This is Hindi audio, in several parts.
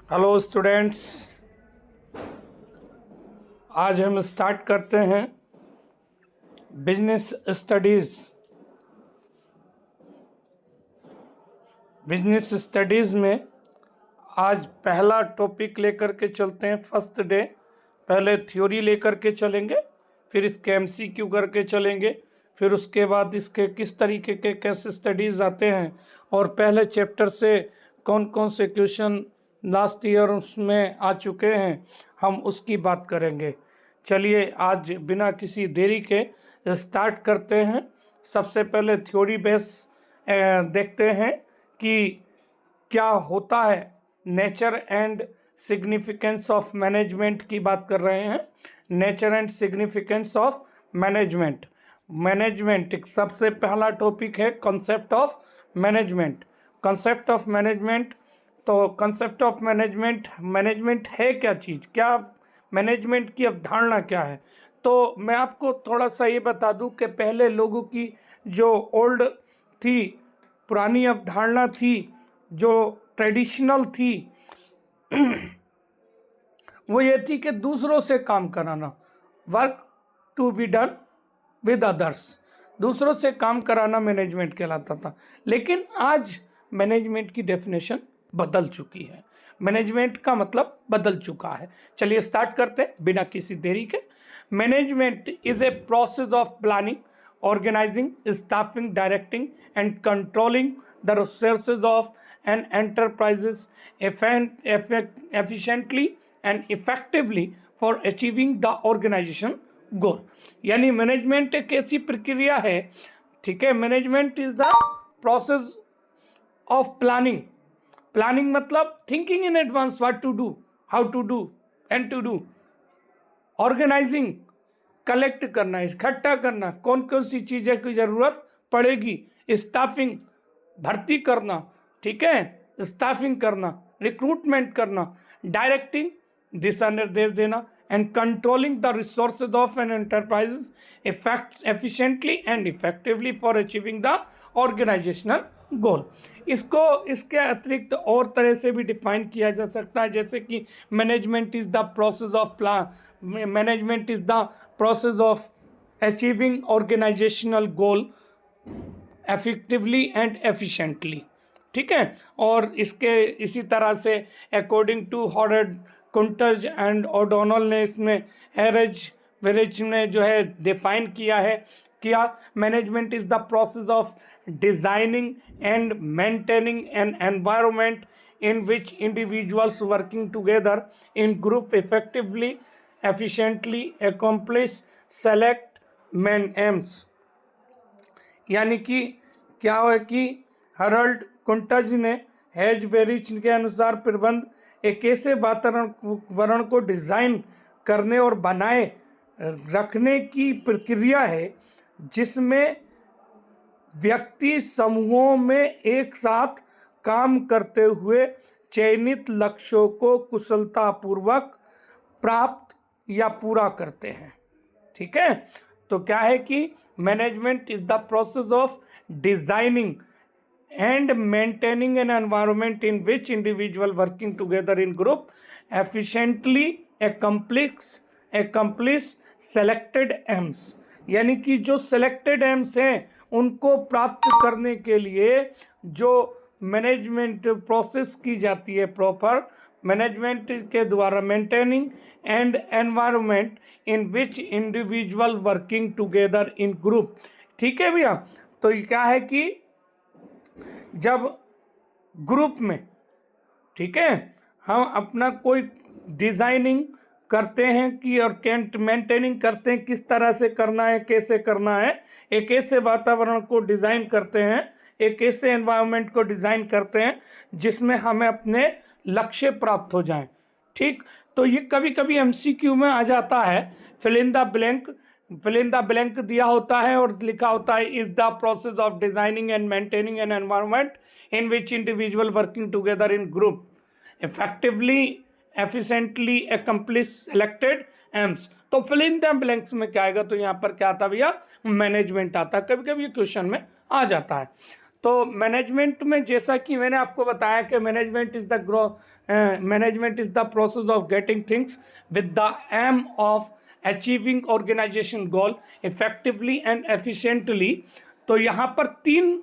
हेलो स्टूडेंट्स, आज हम स्टार्ट करते हैं बिजनेस स्टडीज़। बिजनेस स्टडीज़ में आज पहला टॉपिक लेकर के चलते हैं। फर्स्ट डे पहले थ्योरी लेकर के चलेंगे, फिर इसके एमसीक्यू करके चलेंगे, फिर उसके बाद इसके किस तरीके के कैसे स्टडीज़ आते हैं और पहले चैप्टर से कौन कौन से क्वेश्चन लास्ट ईयर उसमें आ चुके हैं, हम उसकी बात करेंगे। चलिए आज बिना किसी देरी के स्टार्ट करते हैं। सबसे पहले थ्योरी बेस देखते हैं कि क्या होता है। Nature and significance of management की बात कर रहे हैं। Nature and significance of management. Management सबसे पहला टॉपिक है concept of management. Concept of management, तो कॉन्सेप्ट ऑफ मैनेजमेंट, मैनेजमेंट है क्या चीज़, क्या मैनेजमेंट की अवधारणा क्या है। तो मैं आपको थोड़ा सा ये बता दूं कि पहले लोगों की जो ओल्ड थी, पुरानी अवधारणा थी, जो ट्रेडिशनल थी, वो ये थी कि दूसरों से काम कराना, work to be done with others, दूसरों से काम कराना मैनेजमेंट कहलाता था। लेकिन आज मैनेजमेंट की डेफिनेशन बदल चुकी है, मैनेजमेंट का मतलब बदल चुका है। चलिए स्टार्ट करते हैं बिना किसी देरी के। Management is a process of planning, organizing, staffing, directing, and controlling the resources of an enterprises efficiently and effectively for achieving the organization goal। यानी मैनेजमेंट एक ऐसी प्रक्रिया है, ठीक है। Management is the process of planning. Planning मतलब thinking in advance, what to do, how to do and to do. Organising, collect करना, इकट्ठा करना, कौन कौन सी चीज़ें की ज़रूरत पड़ेगी। स्टाफिंग, भर्ती करना, ठीक है, स्टाफिंग करना, रिक्रूटमेंट करना। डायरेक्टिंग, दिशा निर्देश देना। And controlling the resources of an enterprise efficiently and effectively for achieving the organisational goal. इसको इसके अतिरिक्त और तरह से भी डिफाइन किया जा सकता है, जैसे कि management is the process of plan, management is the process of achieving organisational goal effectively and efficiently, ठीक है। और इसके इसी तरह से according to Howard, Koontz and O'Donnell ने इसमें हैरेज वेरेज ने जो है डिफाइन किया है। क्या management is the process of designing and maintaining an environment in which individuals working together in group effectively, efficiently accomplish select main aims। यानी कि क्या है कि हरल्ड कुंटज ने हेजबेरिच के अनुसार प्रबंध एक ऐसे वातावरण को डिज़ाइन करने और बनाए रखने की प्रक्रिया है जिसमें व्यक्ति समूहों में एक साथ काम करते हुए चयनित लक्ष्यों को कुशलतापूर्वक प्राप्त या पूरा करते हैं, ठीक है। तो क्या है कि management is the process of designing and maintaining an environment in which individual working together in group efficiently accomplish selected aims. यानी कि जो सेलेक्टेड एम्स हैं उनको प्राप्त करने के लिए जो मैनेजमेंट प्रोसेस की जाती है, प्रॉपर मैनेजमेंट के द्वारा, maintaining and environment in which individual working together in group, ठीक है भैया। तो ये क्या है कि जब ग्रुप में, ठीक है, हम अपना कोई डिजाइनिंग करते हैं कि और मेंटेनिंग करते हैं, किस तरह से करना है, कैसे करना है, एक ऐसे वातावरण को डिज़ाइन करते हैं, एक ऐसे एनवायरनमेंट को डिज़ाइन करते हैं जिसमें हमें अपने लक्ष्य प्राप्त हो जाएं, ठीक। तो ये कभी कभी एमसीक्यू में आ जाता है, फिल इन द ब्लैंक दिया होता है और लिखा होता है is the process of designing and maintaining an environment in which individual working together in group effectively efficiently accomplish selected aims। तो फिल इन द ब्लैंक्स में क्या आएगा, तो यहाँ पर क्या आता है भैया, मैनेजमेंट आता है। कभी कभी ये क्वेश्चन में आ जाता है। तो मैनेजमेंट में जैसा कि मैंने आपको बताया कि management is the process of getting things with the aim of achieving organization goal effectively and efficiently. तो यहाँ पर 3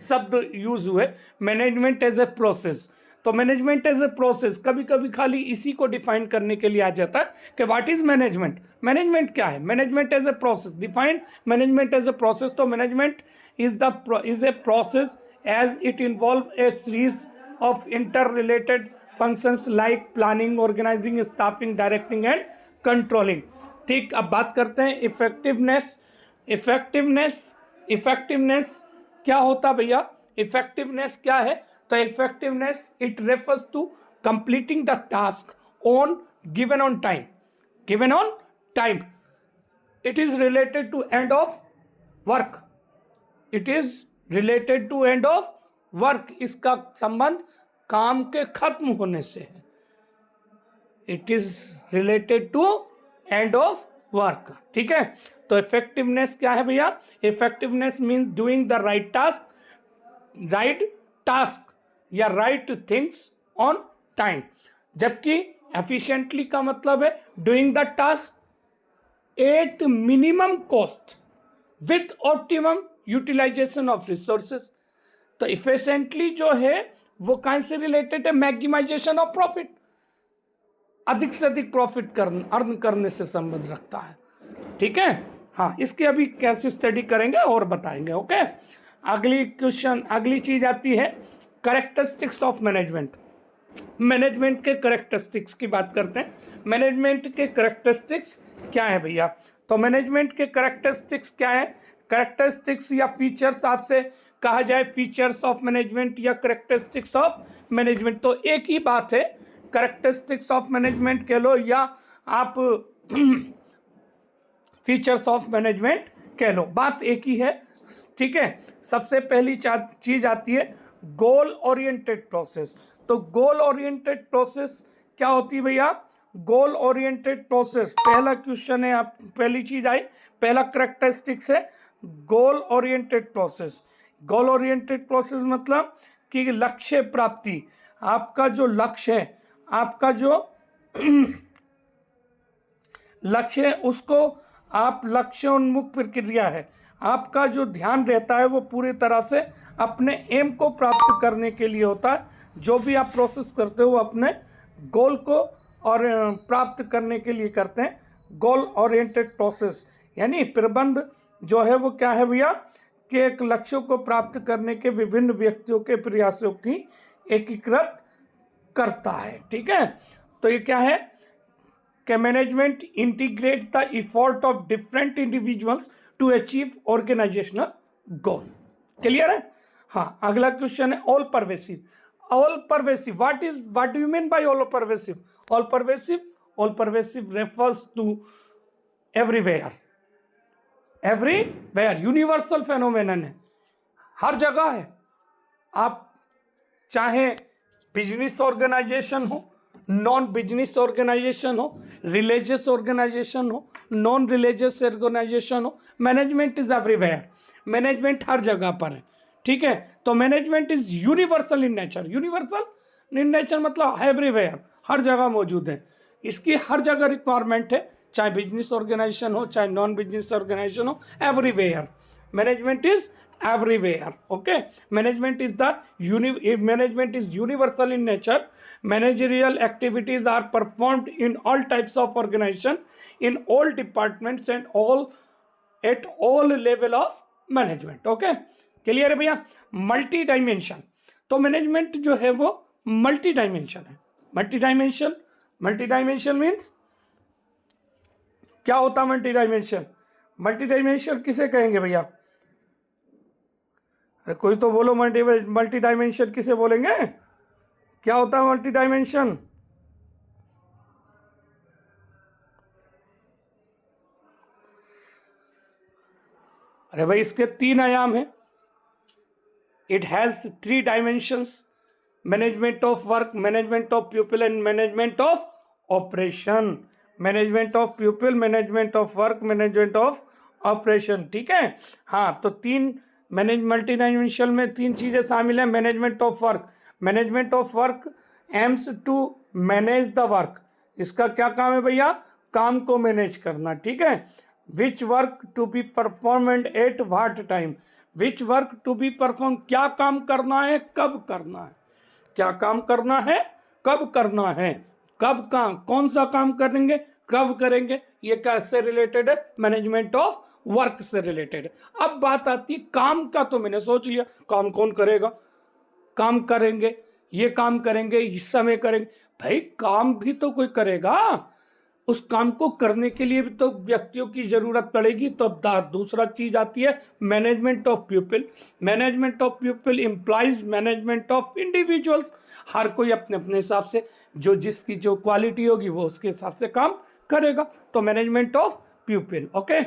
शब्द यूज हुए, मैनेजमेंट एज ए प्रोसेस। तो मैनेजमेंट एज ए प्रोसेस कभी कभी खाली इसी को डिफाइन करने के लिए आ जाता है कि व्हाट इज मैनेजमेंट, मैनेजमेंट क्या है। Management as a process, define management as a process. तो management is a process as it involves a series of interrelated functions like planning, organizing, staffing, directing and controlling। ठीक, अब बात करते हैं इफेक्टिवनेस क्या होता भैया, इफेक्टिवनेस क्या है। तो effectiveness it refers to completing the task given on time. It is related to end of work, it is related to end of work. इसका संबंध काम के खत्म होने से है। It is related to end of work, ठीक है। तो इफेक्टिवनेस क्या है भैया, effectiveness means doing the right task या राइट थिंग्स ऑन टाइम। जबकि एफिशिएंटली का मतलब है doing the task at minimum cost with optimum utilization of resources. तो इफिशिएंटली जो है वो कहां से रिलेटेड है, मैक्सिमाइजेशन ऑफ प्रॉफिट, अधिक से अधिक प्रॉफिट अर्न करने से संबंध रखता है, ठीक है। हाँ, इसकी अभी कैसे स्टडी करेंगे और बताएंगे, ओके। अगली चीज आती है कैरेक्टरिस्टिक्स ऑफ मैनेजमेंट। मैनेजमेंट के कैरेक्टरिस्टिक्स की बात करते हैं। मैनेजमेंट के कैरेक्टरिस्टिक्स क्या है भैया, तो मैनेजमेंट के कैरेक्टरिस्टिक्स क्या है, कैरेक्टरिस्टिक्स या फीचर्स आपसे कहा जाए, फीचर्स ऑफ मैनेजमेंट या कैरेक्टरिस्टिक्स ऑफ मैनेजमेंट, तो एक ही बात है। कैरेक्टरिस्टिक्स ऑफ मैनेजमेंट कह लो या आप फीचर्स ऑफ मैनेजमेंट कह लो, बात एक ही है, ठीक है। सबसे पहली चीज आती है गोल ओरिएंटेड प्रोसेस। तो गोल ओरिएंटेड प्रोसेस क्या होती है भैया, गोल ओरिएंटेड प्रोसेस, पहला क्वेश्चन है, आप पहली चीज आई, पहला कैरेक्टरिस्टिक्स है goal oriented process. Goal oriented process मतलब कि लक्ष्य प्राप्ति, आपका जो लक्ष्य है, आपका जो लक्ष्य है उसको आप लक्ष्य उन्मुख प्रक्रिया है, आपका जो ध्यान रहता है वो पूरी तरह से अपने एम को प्राप्त करने के लिए होता है। जो भी आप प्रोसेस करते हो वो अपने गोल को और प्राप्त करने के लिए करते हैं। गोल ओरिएंटेड प्रोसेस यानी प्रबंध जो है वो क्या है भैया, कि एक लक्ष्यों को प्राप्त करने के विभिन्न व्यक्तियों के प्रयासों की एकीकृत करता है, ठीक है। तो ये क्या है कि management integrate the effort of different individuals to achieve organizational goal. Clear है। हाँ, अगला क्वेश्चन है all pervasive. All pervasive, what do you mean by all pervasive? All pervasive refers to everywhere, universal phenomenon है, हर जगह है। आप चाहे बिजनेस ऑर्गेनाइजेशन हो, नॉन बिजनेस ऑर्गेनाइजेशन हो, रिलीजियस ऑर्गेनाइजेशन हो, नॉन रिलीजियस ऑर्गेनाइजेशन हो, मैनेजमेंट इज एवरीवेयर, मैनेजमेंट हर जगह पर है, ठीक है। तो management is universal in nature मतलब एवरीवेयर, हर जगह मौजूद है, इसकी हर जगह रिक्वायरमेंट है, चाहे बिजनेस ऑर्गेनाइजेशन हो चाहे नॉन बिजनेस ऑर्गेनाइजेशन हो, everywhere management is everywhere, okay। management is universal in nature। managerial activities are performed in all types of organization, in all departments and at all level of management, okay। Clear है भैया। मल्टी डायमेंशन, तो मैनेजमेंट जो है वो मल्टी डायमेंशन है। मल्टी डायमेंशन मीन्स क्या होता है मल्टी डायमेंशन किसे कहेंगे भैया, कोई तो बोलो, मल्टी डायमेंशन किसे बोलेंगे, क्या होता है मल्टी डायमेंशन? अरे भाई इसके 3 आयाम हैं। It has 3 dimensions, management of work, management of people and management of operation. Management of people, management of work, management of operation, ठीक है। हाँ, तो 3 मल्टीडाइमेंशनल में 3 चीज़ें शामिल हैं। Management of work aims to manage the work. इसका क्या काम है भैया? काम को मैनेज करना, ठीक है। Which work to be performed at what time. Which work to be perform, क्या काम करना है, कब करना है, क्या काम करना है, कब करना है, कब काम, कौन सा काम करेंगे, कब करेंगे, ये कैसे रिलेटेड है? मैनेजमेंट ऑफ वर्क से रिलेटेड है। अब बात आती है काम का, तो मैंने सोच लिया काम कौन करेगा, काम करेंगे, ये काम करेंगे, इस समय करेंगे। भाई काम भी तो कोई करेगा, उस काम को करने के लिए भी तो व्यक्तियों की जरूरत पड़ेगी। तो दूसरा चीज आती है management of people. Management of people employees management of individuals. हर कोई अपने अपने हिसाब से जो जिसकी जो क्वालिटी होगी वो उसके हिसाब से काम करेगा। तो management of people, okay.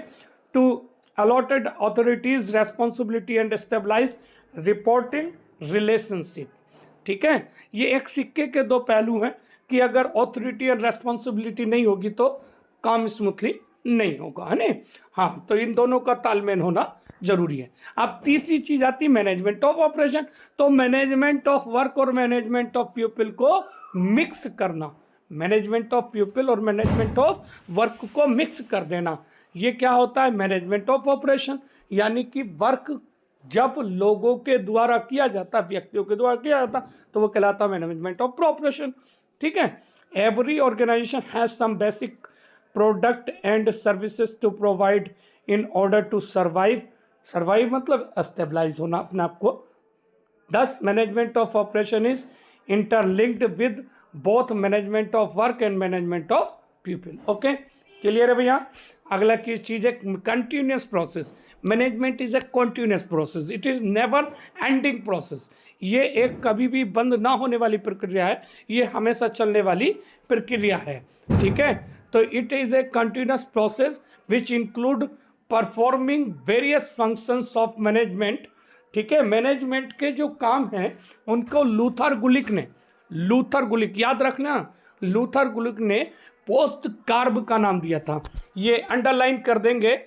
To allotted authorities responsibility and stabilize reporting relationship, ठीक है। ये एक सिक्के के दो पहलू हैं कि अगर ऑथोरिटी और रेस्पॉन्सिबिलिटी नहीं होगी तो काम स्मूथली नहीं होगा, है ना। हाँ, तो इन दोनों का तालमेल होना जरूरी है। अब तीसरी चीज आती है मैनेजमेंट ऑफ ऑपरेशन। तो मैनेजमेंट ऑफ वर्क और मैनेजमेंट ऑफ पीपल को मिक्स करना, मैनेजमेंट ऑफ पीपल और मैनेजमेंट ऑफ वर्क को मिक्स कर देना, ये क्या होता है? Management of operation. यानी कि वर्क जब लोगों के द्वारा किया जाता, व्यक्तियों के द्वारा किया जाता, तो वो कहलाता है मैनेजमेंट ऑफ ऑपरेशन, ठीक है। Every organization has some basic product and services to provide in order to survive. Survive मतलब स्टेबलाइज होना अपने आप को। Thus, management of operation is interlinked with both management of work and management of people. Okay, clear है भैया। अगला की चीज है continuous process. Management is a continuous process, it is never ending process. ये एक कभी भी बंद ना होने वाली प्रक्रिया है, ये हमेशा चलने वाली प्रक्रिया है, ठीक है। तो it is a continuous process which include performing various functions of management, ठीक है। मैनेजमेंट के जो काम हैं उनको लूथर गुलिक याद रखना, लूथर गुलिक ने पोस्ट कार्ब का नाम दिया था। ये अंडरलाइन कर देंगे,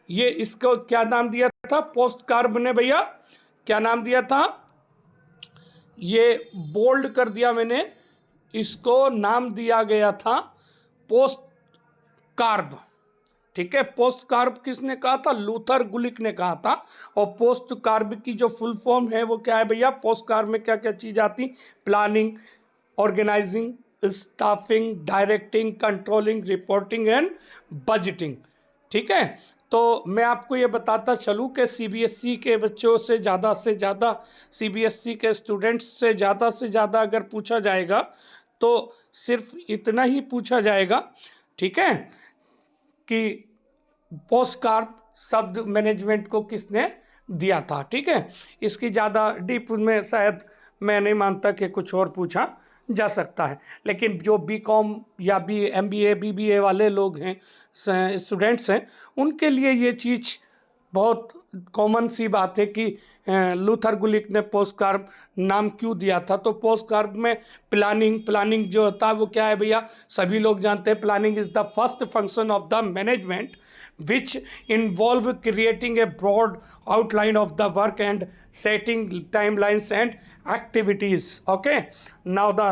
ये इसको क्या नाम दिया था? पोस्ट कार्ब ने भैया क्या नाम दिया था? ये बोल्ड कर दिया मैंने, इसको नाम दिया गया था पोस्ट कार्ब, ठीक है। पोस्ट कार्ब किसने कहा था? लूथर गुलिक ने कहा था। और पोस्ट कार्ब की जो फुल फॉर्म है वो क्या है भैया? पोस्ट कार्ब में क्या क्या चीज आती? Planning, organising, staffing, directing, controlling, reporting and budgeting, ठीक है। तो मैं आपको ये बताता चलूँ कि सीबीएसई के बच्चों से ज़्यादा सीबीएसई के स्टूडेंट्स से ज़्यादा अगर पूछा जाएगा तो सिर्फ इतना ही पूछा जाएगा, ठीक है, कि पोस्ट कार्ब शब्द मैनेजमेंट को किसने दिया था, ठीक है। इसकी ज़्यादा डीप में शायद मैं नहीं मानता कि कुछ और पूछा जा सकता है। लेकिन जो बीकॉम या एमबीए बीबीए वाले लोग हैं, स्टूडेंट्स हैं, उनके लिए ये चीज़ बहुत कॉमन सी बात है कि लूथर गुलिक ने पोस्ट कार्ब नाम क्यों दिया था। तो पोस्ट कार्ब में प्लानिंग जो होता है वो क्या है भैया? सभी लोग जानते हैं planning is the first function of the management which involve creating a broad outline of the work and setting timelines and activities. Okay, now the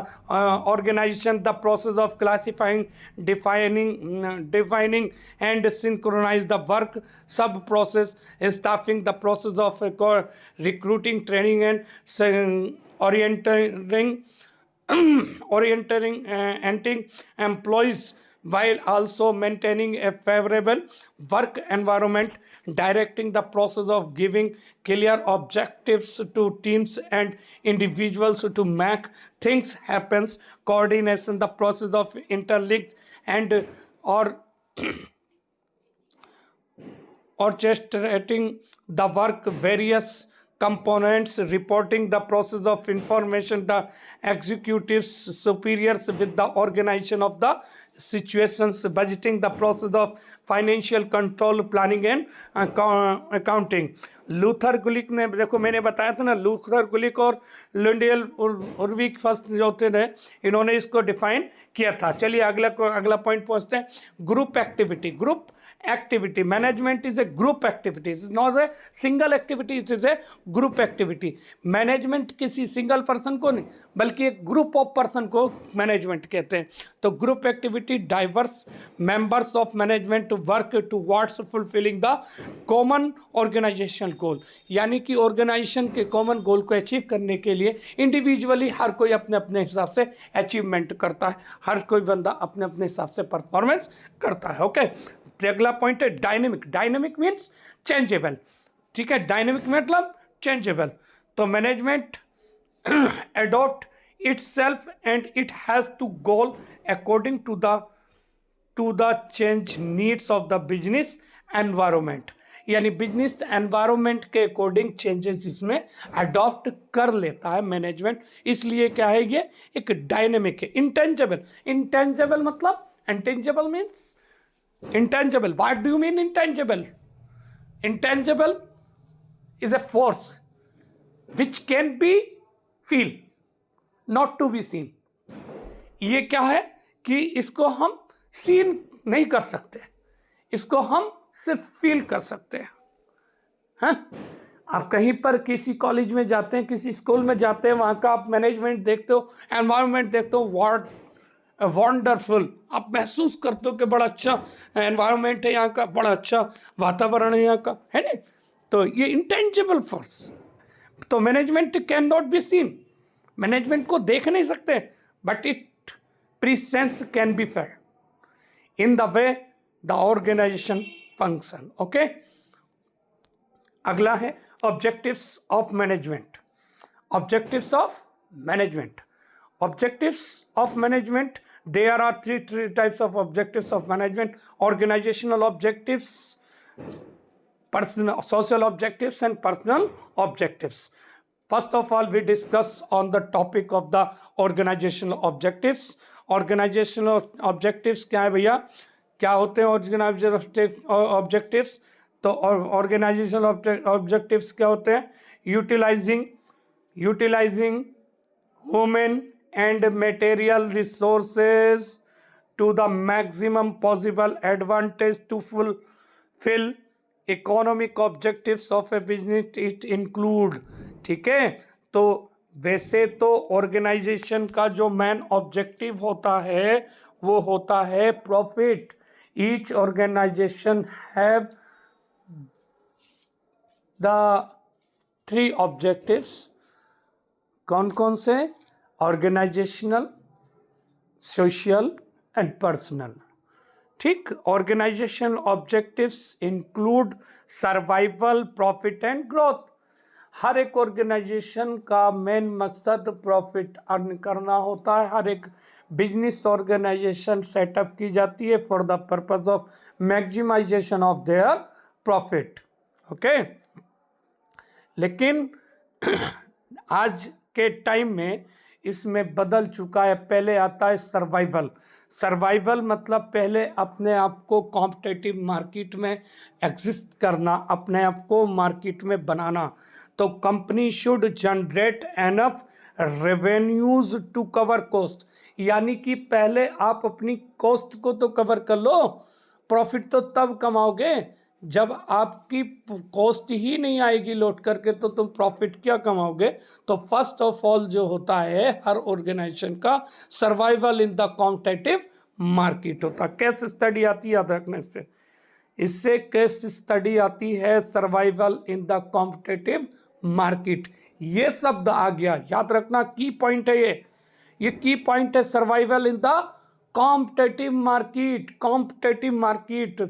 organization, the process of classifying, defining and synchronize the work sub process, staffing, the process of recruiting, training and orienting employees while also maintaining a favorable work environment, directing the process of giving clear objectives to teams and individuals to make things happen, coordination, the process of interlinked and orchestrating the work, various components, reporting the process of information, the executives superiors with the organization of the situations, budgeting, the process of financial control, planning and accounting. Luther Gulick ने, देखो मैंने बताया था ना, लूथर गुलिक और लुंडियल उर्विक फर्स्ट जो थे इन्होंने इसको डिफाइन किया था। चलिए अगला पॉइंट पहुंचते हैं। Group activity. Management is a group activity. It's not a single activity, it is a group activity. Management किसी सिंगल पर्सन को नहीं बल्कि एक ग्रुप ऑफ पर्सन को मैनेजमेंट कहते हैं. तो group activity, diverse members of management work towards fulfilling the common organisation goal. यानी कि ऑर्गेनाइजेशन के कॉमन गोल को अचीव करने के लिए इंडिविजुअली हर कोई अपने अपने हिसाब से अचीवमेंट करता है, हर कोई बंदा अपने अपने हिसाब से परफॉर्मेंस करता है. ओके, अगला पॉइंट है डायनेमिक. Dynamic means changeable. ठीक है, डायनेमिक मतलब चेंजेबल. तो management adopt itself and it has to goal according to the change needs of the business environment. यानी बिजनेस एनवायरनमेंट के अकॉर्डिंग चेंजेस इसमें अडॉप्ट कर लेता है मैनेजमेंट. इसलिए क्या है, ये एक डायनेमिक है. इंटेंजेबल. इंटेंजेबल मतलब, intangible means intangible. What do you mean intangible? Intangible is a force which can be feel, not to be seen. ये क्या है कि इसको हम सीन नहीं कर सकते, इसको हम सिर्फ फील कर सकते हैं. हाँ, आप कहीं पर किसी कॉलेज में जाते हैं, किसी स्कूल में जाते हैं, वहाँ का आप मैनेजमेंट देखते हो, एनवायरनमेंट देखते हो, वर्ड वंडरफुल, आप महसूस करते हो कि बड़ा अच्छा एनवायरनमेंट है यहाँ का, बड़ा अच्छा वातावरण है यहाँ का, है ना. तो ये इंटेंजिबल फोर्स. तो management can not be seen. Management को देख नहीं सकते, but it presence can be felt in the way the organization function. Okay, अगला है objectives of management. Objectives of management. Objectives of management, there are three types of objectives of management: organizational objectives, personal social objectives, and personal objectives. First of all, we discuss on the topic of the organizational objectives. Organizational objectives क्या है भैया, क्या होते हैं organizational objectives? तो organizational objectives क्या होते हैं? utilizing human and material resources to the maximum possible advantage to fulfill economic objectives of a business. It include. ठीक है, तो वैसे तो ऑर्गेनाइजेशन का जो मेन ऑब्जेक्टिव होता है वो होता है profit. Each organisation have the 3 objectives. कौन कौन से? Organisational, social and personal. ठीक, organisational objectives include survival, profit and growth. हर एक ऑर्गेनाइजेशन का मेन मकसद प्रॉफिट अर्न करना होता है. हर एक बिजनेस ऑर्गेनाइजेशन सेटअप की जाती है for the purpose of maximization of their profit. Okay, लेकिन आज के टाइम में इसमें बदल चुका है. पहले आता है सर्वाइवल. सर्वाइवल मतलब पहले अपने आप को कॉम्पिटिटिव मार्केट में एग्जिस्ट करना, अपने आप को मार्केट में बनाना. तो company should generate enough revenues to cover cost. यानी कि पहले आप अपनी कॉस्ट को तो कवर कर लो, प्रॉफिट तो तब कमाओगे जब आपकी कॉस्ट ही नहीं आएगी लौट करके, तो तुम प्रॉफिट क्या कमाओगे. तो फर्स्ट ऑफ ऑल जो होता है हर ऑर्गेनाइजेशन का, survival in the competitive market होता है. केस स्टडी आती है, याद रखने से, इससे केस स्टडी आती है survival in the competitive market. ये शब्द आ गया, याद रखना, की पॉइंट है ये की पॉइंट है. Survival in the competitive market. Competitive market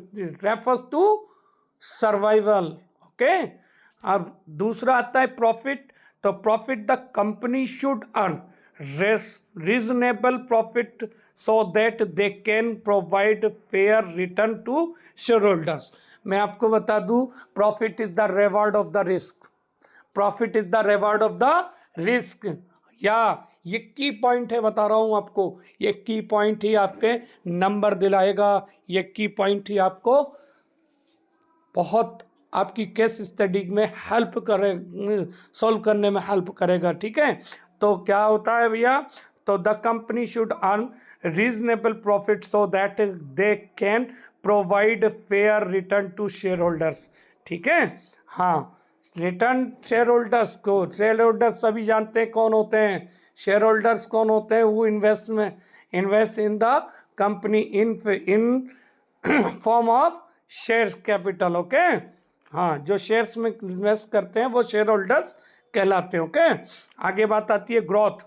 refers to survival. Okay, अब दूसरा आता है प्रॉफिट. तो profit, the company should earn reasonable profit so that they can provide fair return to share holders. मैं आपको बता दूं, profit is the reward of the risk. Profit is the reward of the risk. या ये की पॉइंट है, बता रहा हूं आपको, ये की पॉइंट ही आपके नंबर दिलाएगा. ये की पॉइंट ही आपको बहुत आपकी केस स्टडी में हेल्प करे, सॉल्व करने में हेल्प करेगा. ठीक है, तो क्या होता है भैया, तो the company should earn reasonable profit so that they can provide fair return to share holders. ठीक है, हाँ, रिटर्न शेयर होल्डर्स को, शेयर होल्डर्स सभी जानते हैं कौन होते हैं, शेयर होल्डर्स कौन होते हैं, वो invest in the company in form of shares capital. Okay, हाँ, जो शेयर्स में इन्वेस्ट करते हैं वो शेयर होल्डर्स कहलाते हैं। ओके, आगे बात आती है ग्रोथ।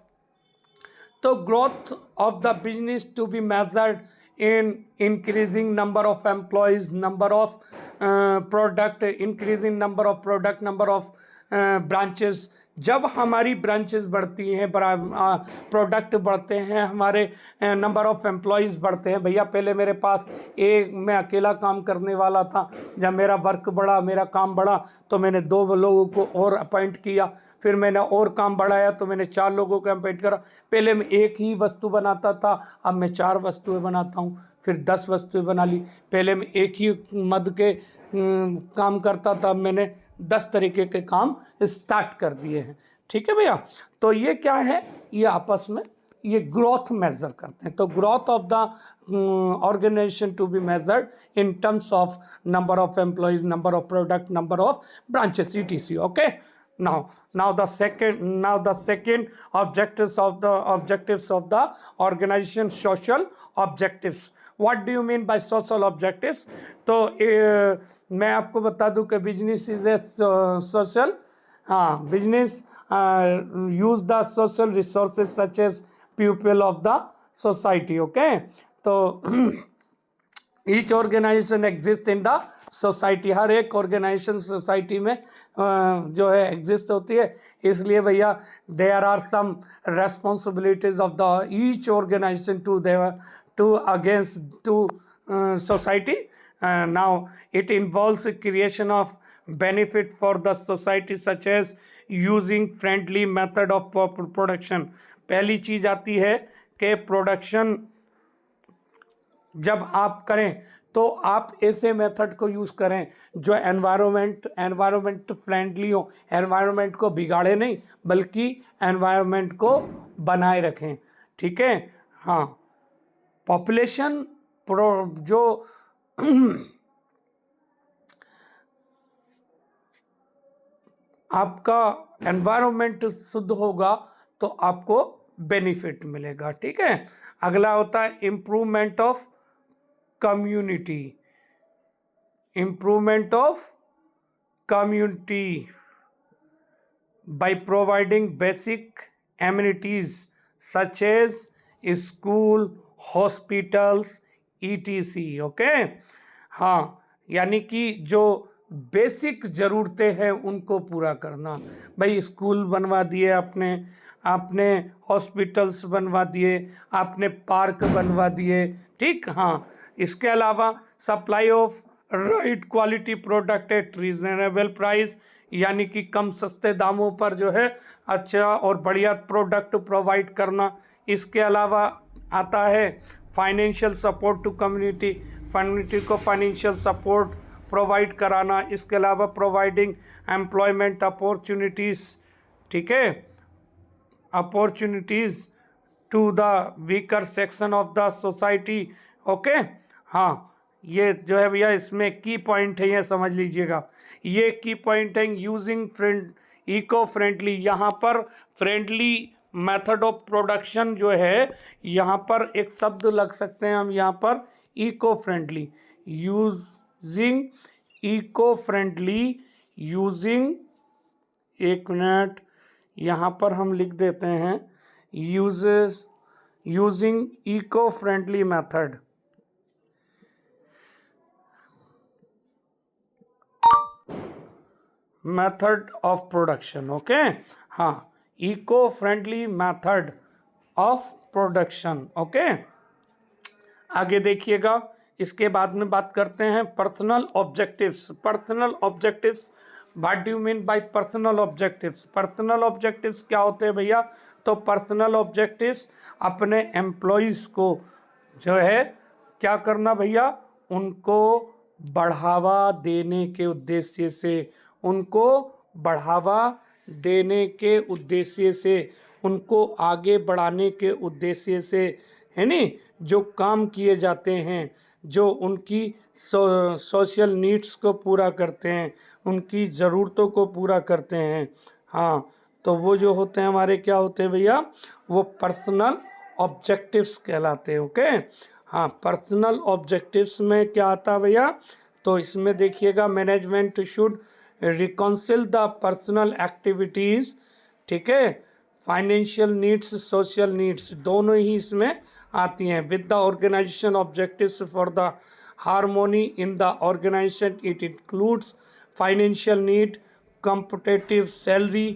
तो growth of the business to be measured in increasing number of employees, number of product, increasing number of product, number of branches. जब हमारी ब्रांचेस बढ़ती हैं, प्रोडक्ट बढ़ते हैं, हमारे नंबर ऑफ एम्प्लॉयज़ बढ़ते हैं। भैया पहले मेरे पास मैं अकेला काम करने वाला था, जब मेरा वर्क बढ़ा, मेरा काम बढ़ा, तो मैंने 2 लोगों को और अपॉइंट किया, फिर मैंने और काम बढ़ाया तो मैंने 4 लोगों को अपॉइंट करा। पहले मैं एक ही वस्तु बनाता था, अब मैं 4 वस्तुएं बनाता हूँ, फिर 10 वस्तुएं बना ली। पहले मैं एक ही मद के काम करता था, मैंने 10 तरीके के काम स्टार्ट कर दिए हैं। ठीक है भैया, तो ये क्या है, ये आपस में ये ग्रोथ मेजर करते हैं। तो growth of the organization to be measured in terms of number of employees, number of product, number of branches, etc. Okay, now the second objectives of the organization, social objectives. What do you mean by social objectives? तो मैं आपको बता दूं कि बिजनेस इज ए सोशल, हाँ, business use the social resources such as people of the society. Okay, तो each organisation exist in the society, हर एक ऑर्गेनाइजेशन सोसाइटी में जो है एग्जिस्ट होती है। इसलिए भैया there are some responsibilities of the each organization to against to society. Now it involves the creation of benefit for the society such as using friendly method of production. पहली चीज आती है कि प्रोडक्शन जब आप करें तो आप ऐसे मेथड को यूज़ करें जो एनवायरनमेंट फ्रेंडली हो, एनवायरनमेंट को बिगाड़े नहीं बल्कि एनवायरनमेंट को बनाए रखें। ठीक है, हाँ, पॉपुलेशन जो आपका एनवायरनमेंट शुद्ध होगा तो आपको बेनिफिट मिलेगा। ठीक है, अगला होता है improvement of community, improvement of community by providing basic amenities such as school, hospitals, etc. Okay, हाँ, यानी कि जो बेसिक ज़रूरतें हैं उनको पूरा करना। भाई स्कूल बनवा दिए आपने हॉस्पिटल्स बनवा दिए, आपने पार्क बनवा दिए। ठीक, हाँ, इसके अलावा supply of right quality product at reasonable price, यानी कि कम सस्ते दामों पर जो है अच्छा और बढ़िया प्रोडक्ट प्रोवाइड करना। इसके अलावा आता है फाइनेंशियल सपोर्ट टू कम्युनिटी को फाइनेंशियल सपोर्ट प्रोवाइड कराना। इसके अलावा प्रोवाइडिंग एम्प्लॉयमेंट अपॉर्चुनिटीज़, ठीक है, opportunities to the weaker section of the society. Okay, हाँ, ये जो है भैया इसमें की पॉइंट है, ये समझ लीजिएगा। ये की पॉइंट है यूजिंग इको फ्रेंडली, यहाँ पर फ्रेंडली मेथड ऑफ प्रोडक्शन जो है, यहाँ पर एक शब्द लग सकते हैं हम यहाँ पर eco friendly, using eco friendly, using, एक मिनट, यहाँ पर हम लिख देते हैं using eco friendly method. Method of production. Okay, हाँ, eco friendly method of production. Okay, आगे देखिएगा, इसके बाद में बात करते हैं personal objectives. Personal objectives, what do you mean by personal objectives? Personal objectives क्या होते हैं भैया? तो पर्सनल ऑब्जेक्टिव्स अपने एम्प्लॉयज़ को जो है क्या करना भैया, उनको बढ़ावा देने के उद्देश्य से, उनको बढ़ावा देने के उद्देश्य से, उनको आगे बढ़ाने के उद्देश्य से, है नी, जो काम किए जाते हैं, जो उनकी सोशल नीड्स को पूरा करते हैं, उनकी ज़रूरतों को पूरा करते हैं। हाँ, तो वो जो होते हैं हमारे क्या होते हैं भैया, वो पर्सनल ऑब्जेक्टिव्स कहलाते हैं। ओके, हाँ, पर्सनल ऑब्जेक्टिव्स में क्या आता है भैया, तो इसमें देखिएगा management should reconcile the personal activities, ठीक है, फाइनेंशियल नीड्स, सोशल नीड्स, दोनों ही इसमें आती हैं। With the organization objectives for the harmony in the organization, it includes financial need, competitive salary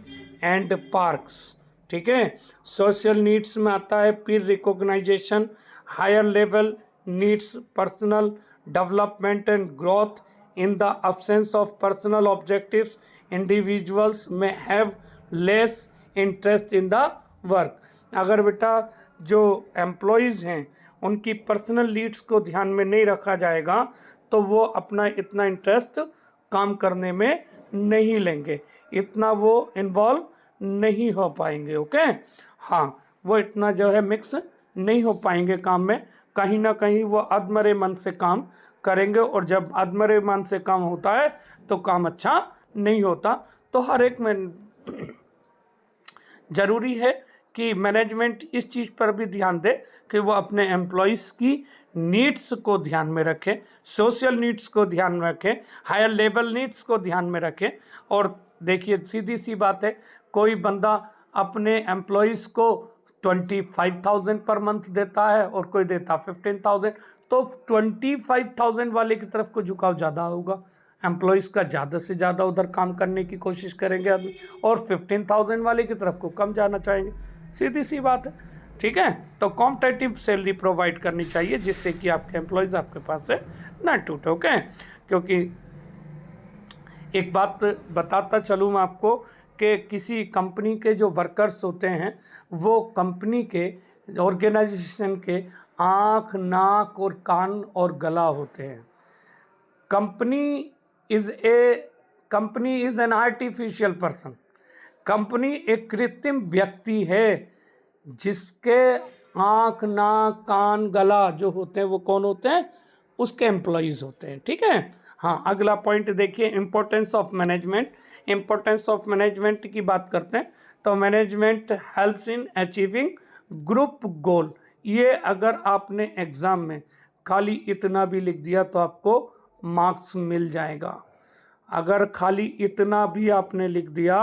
and perks, ठीक है। सोशल नीड्स में आता है peer recognition, higher level needs, personal development and growth. In the absence of personal objectives, individuals may have less interest in the work। अगर बेटा जो एम्प्लॉयज़ हैं उनकी पर्सनल नीड्स को ध्यान में नहीं रखा जाएगा तो वो अपना इतना इंटरेस्ट काम करने में नहीं लेंगे, इतना वो इन्वॉल्व नहीं हो पाएंगे। ओके, हाँ, वो इतना जो है मिक्स नहीं हो पाएंगे काम में, कहीं ना कहीं वो अधमरे मन से काम करेंगे, और जब अधमरे मन से काम होता है तो काम अच्छा नहीं होता। तो हर एक में ज़रूरी है कि मैनेजमेंट इस चीज़ पर भी ध्यान दे कि वो अपने एम्प्लॉयज़ की नीड्स को ध्यान में रखे, सोशल नीड्स को ध्यान में रखे, हायर लेवल नीड्स को ध्यान में रखे। और देखिए सीधी सी बात है, कोई बंदा अपने एम्प्लॉयज़ को 25,000 पर मंथ देता है और कोई देता 15,000, तो 25,000 वाले की तरफ को झुकाव ज़्यादा होगा, एम्प्लॉयज़ का ज़्यादा से ज़्यादा उधर काम करने की कोशिश करेंगे आदमी, और 15,000 वाले की तरफ को कम जाना चाहेंगे, सीधी सी बात है, ठीक है। तो कॉम्पिटिटिव सैलरी प्रोवाइड करनी चाहिए जिससे कि आपके एम्प्लॉयज़ आपके पास से ना टूटे। ओके, क्योंकि एक बात बताता चलूँ मैं आपको कि किसी कंपनी के जो वर्कर्स होते हैं वो कंपनी के ऑर्गेनाइजेशन के आँख, नाक और कान और गला होते हैं। Company is an artificial person. Company एक कृत्रिम व्यक्ति है जिसके आँख, नाक, कान, गला जो होते हैं वो कौन होते हैं, उसके एम्प्लॉयज़ होते हैं, ठीक है। हाँ, अगला पॉइंट देखिए, importance of management. Importance of management की बात करते हैं तो management helps in achieving group गोल। ये अगर आपने एग्ज़ाम में खाली इतना भी लिख दिया तो आपको मार्क्स मिल जाएगा, अगर खाली इतना भी आपने लिख दिया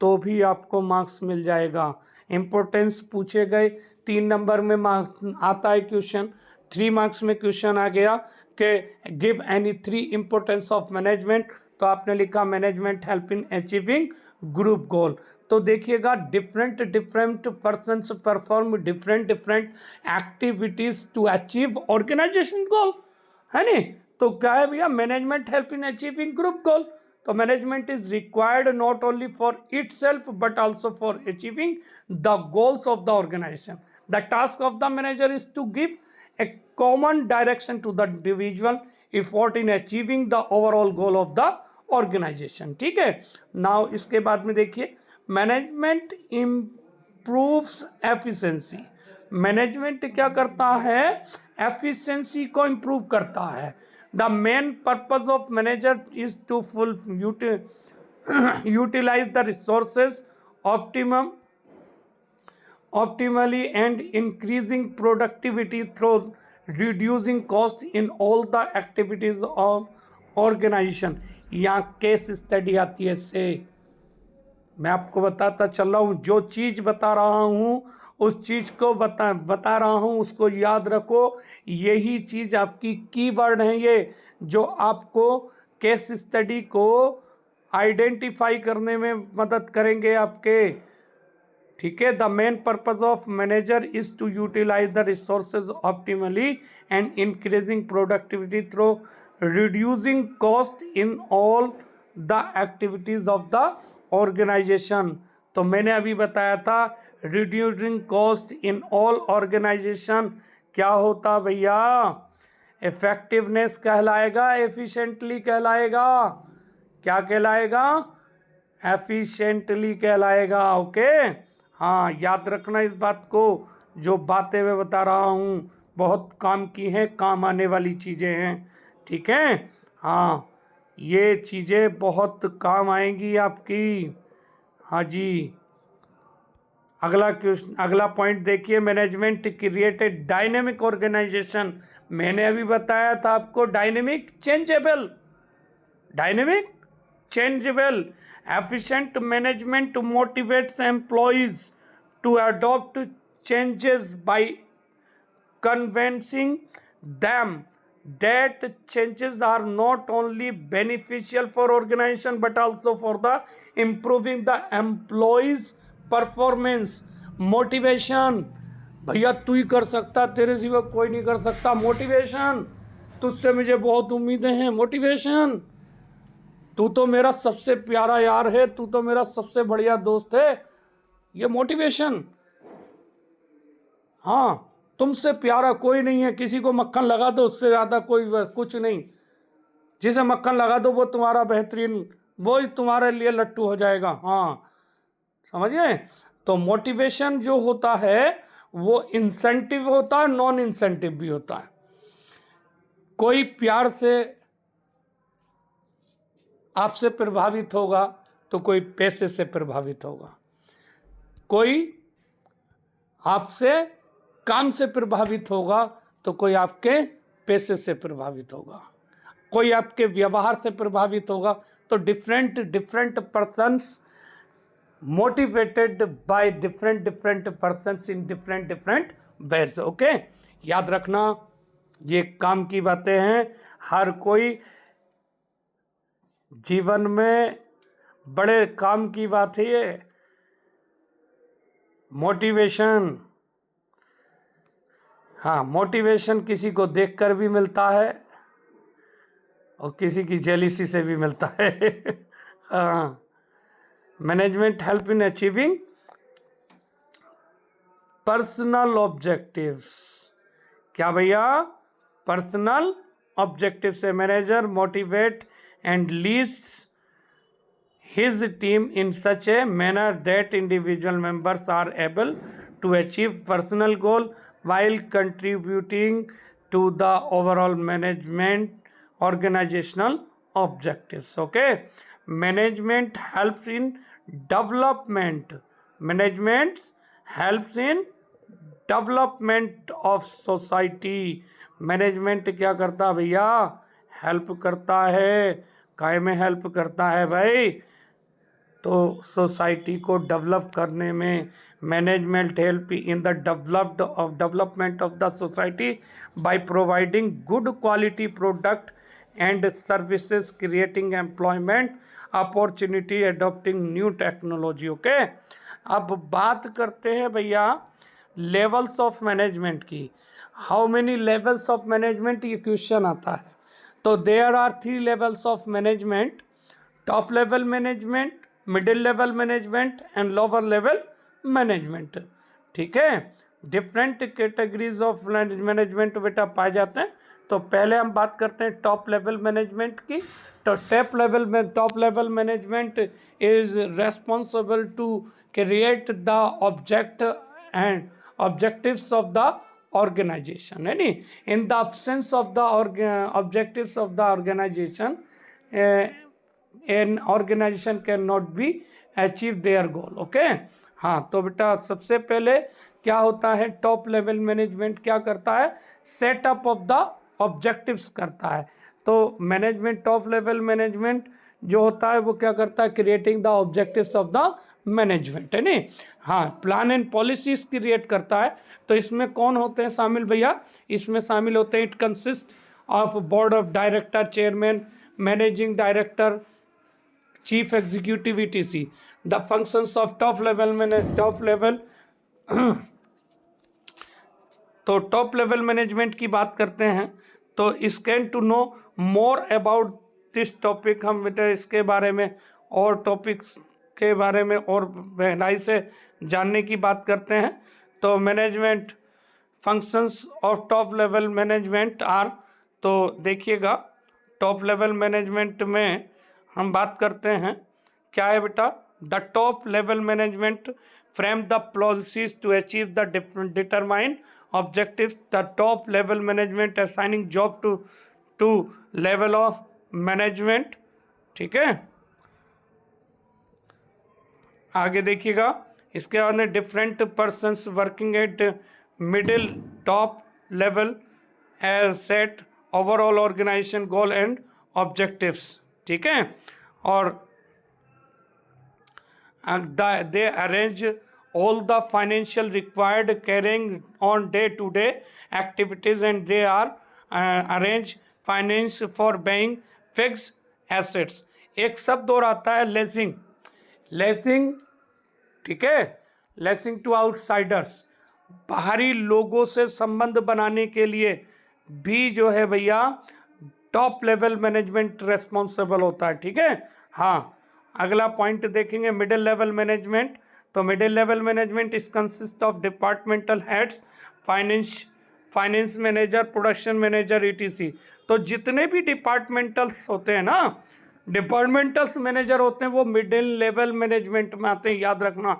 तो भी आपको मार्क्स मिल जाएगा। इम्पोर्टेंस पूछे गए 3 नंबर में मार्क्स आता है क्वेश्चन, 3 मार्क्स में क्वेश्चन आ गया कि give any 3 importance of management, तो आपने लिखा management help in achieving group goal. तो देखिएगा different persons perform different activities to achieve organisation goal, है नी। तो क्या है भैया, management help in achieving group goal. तो management is required not only for itself but also for achieving the goals of the organisation. The task of the manager is to give a common direction to the individual effort in achieving the overall goal of the organization, ठीक है। नाउ इसके बाद में देखिए, मैनेजमेंट इम्प्रूव्स एफिशिएंसी। मैनेजमेंट क्या करता है, एफिशिएंसी को इम्प्रूव करता है। The main purpose of manager is to full utilize the resources optimally and increasing productivity through reducing cost in all the activities of organization। यहाँ केस स्टडी आती है से, मैं आपको बताता चल रहा हूँ, जो चीज़ बता रहा हूँ उस चीज़ को बता रहा हूँ, उसको याद रखो। यही चीज़ आपकी कीवर्ड है, ये जो आपको केस स्टडी को आइडेंटिफाई करने में मदद करेंगे आपके, ठीक है। The main purpose of manager is to utilize the resources optimally and increasing productivity through reducing cost in all the activities of the organization. तो मैंने अभी बताया था reducing cost in all organization क्या होता भैया, इफेक्टिवनेस कहलाएगा, एफिशिएंटली कहलाएगा, क्या कहलाएगा, एफिशिएंटली कहलाएगा। ओके, हाँ, याद रखना इस बात को, जो बातें मैं बता रहा हूँ बहुत काम की हैं, काम आने वाली चीज़ें हैं, ठीक है। हाँ, ये चीज़ें बहुत काम आएंगी आपकी। हाँ जी, अगला क्वेश्चन, अगला पॉइंट देखिए, management create a dynamic organization. मैंने अभी बताया था आपको dynamic changeable efficient management motivates employees to adopt changes by convincing them that changes are not only beneficial for organization but also for the improving the employees performance। Motivation, भैया तू ही कर सकता, तेरे सिवा कोई नहीं कर सकता। मोटिवेशन, तुझसे मुझे बहुत उम्मीदें हैं। मोटिवेशन, तू तो मेरा सबसे प्यारा यार है, तू तो मेरा सबसे बढ़िया दोस्त है। ये मोटिवेशन, हाँ, तुमसे प्यारा कोई नहीं है। किसी को मक्खन लगा दो, उससे ज़्यादा कोई कुछ नहीं। जिसे मक्खन लगा दो वो तुम्हारा बेहतरीन, वो ही तुम्हारे लिए लट्टू हो जाएगा। हाँ, समझिए। तो मोटिवेशन जो होता है वो इंसेंटिव होता है, नॉन इंसेंटिव भी होता है। कोई प्यार से आपसे प्रभावित होगा तो कोई पैसे से प्रभावित होगा, कोई आपसे काम से प्रभावित होगा तो कोई आपके पैसे से प्रभावित होगा, कोई आपके व्यवहार से प्रभावित होगा। तो different persons motivated by different persons in different ways. Okay, याद रखना, ये काम की बातें हैं। हर कोई जीवन में बड़े काम की बात है ये मोटिवेशन। हाँ, मोटिवेशन किसी को देखकर भी मिलता है और किसी की जेलिसी से भी मिलता है। हाँ, management help in achieving personal objectives. क्या भैया? पर्सनल ऑब्जेक्टिव से manager motivate and leads his team in such a manner that individual members are able to achieve personal goal while contributing to the overall management organizational objectives. Okay, management helps in development. Management helps in development of society. Management क्या करता है भैया? हेल्प करता है। काय में हेल्प करता है भाई? तो सोसाइटी को डेवलप करने में management help in the development of the society by providing good quality product and services, creating employment opportunity, adopting new technology. Okay, अब बात करते हैं भैया लेवल्स ऑफ मैनेजमेंट की। How many levels of management, ये क्वेश्चन आता है। तो there are 3 levels of management: top level management, middle level management and lower level management. ठीक है, डिफरेंट कैटेगरीज ऑफ मैनेजमेंट बेटा पाए जाते हैं। तो पहले हम बात करते हैं टॉप लेवल मैनेजमेंट की। तो top level management is responsible to create the object and objectives of the organization। in the absence of the objectives of the organization, an organization cannot be achieve their goal। Okay, हाँ, तो बेटा सबसे पहले क्या होता है? टॉप लेवल मैनेजमेंट क्या करता है? सेटअप ऑफ द ऑब्जेक्टिव्स करता है। तो मैनेजमेंट, टॉप लेवल मैनेजमेंट जो होता है वो क्या करता है? Creating the objectives of the management, है नी। हाँ, प्लान एंड पॉलिसीज क्रिएट करता है। तो इसमें कौन होते हैं शामिल भैया? इसमें शामिल होते हैं, it consist of board of director, chairman, managing director, chief executive, etc। The functions of top level तो टॉप लेवल मैनेजमेंट की बात करते हैं। तो scan to know more about this topic, हम बेटा इसके बारे में और टॉपिक्स के बारे में और गहराई से जानने की बात करते हैं। तो management functions of top level management are, तो देखिएगा टॉप लेवल मैनेजमेंट में हम बात करते हैं क्या है बेटा? The top level management frame the policies to achieve the determine objectives, the top level management assigning job to level of management, ठीक है। आगे देखिएगा, इसके बाद में different persons working at middle top level as set overall organization goal and objectives, ठीक है। और they arrange all the financial required carrying on day-to-day activities, and they are arrange finance for buying fixed assets। एक शब्द और आता है लेसिंग, लेसिंग, ठीक है, लेसिंग टू आउटसाइडर्स, बाहरी लोगों से संबंध बनाने के लिए भी जो है भैया टॉप लेवल मैनेजमेंट रेस्पॉन्सिबल होता है, ठीक है। हाँ, अगला पॉइंट देखेंगे मिडिल लेवल मैनेजमेंट। तो middle level management is consist of departmental heads, finance manager, production manager, etc. तो जितने भी डिपार्टमेंटल्स होते हैं ना, डिपार्टमेंटल्स मैनेजर होते हैं, वो मिडिल लेवल मैनेजमेंट में आते हैं, याद रखना।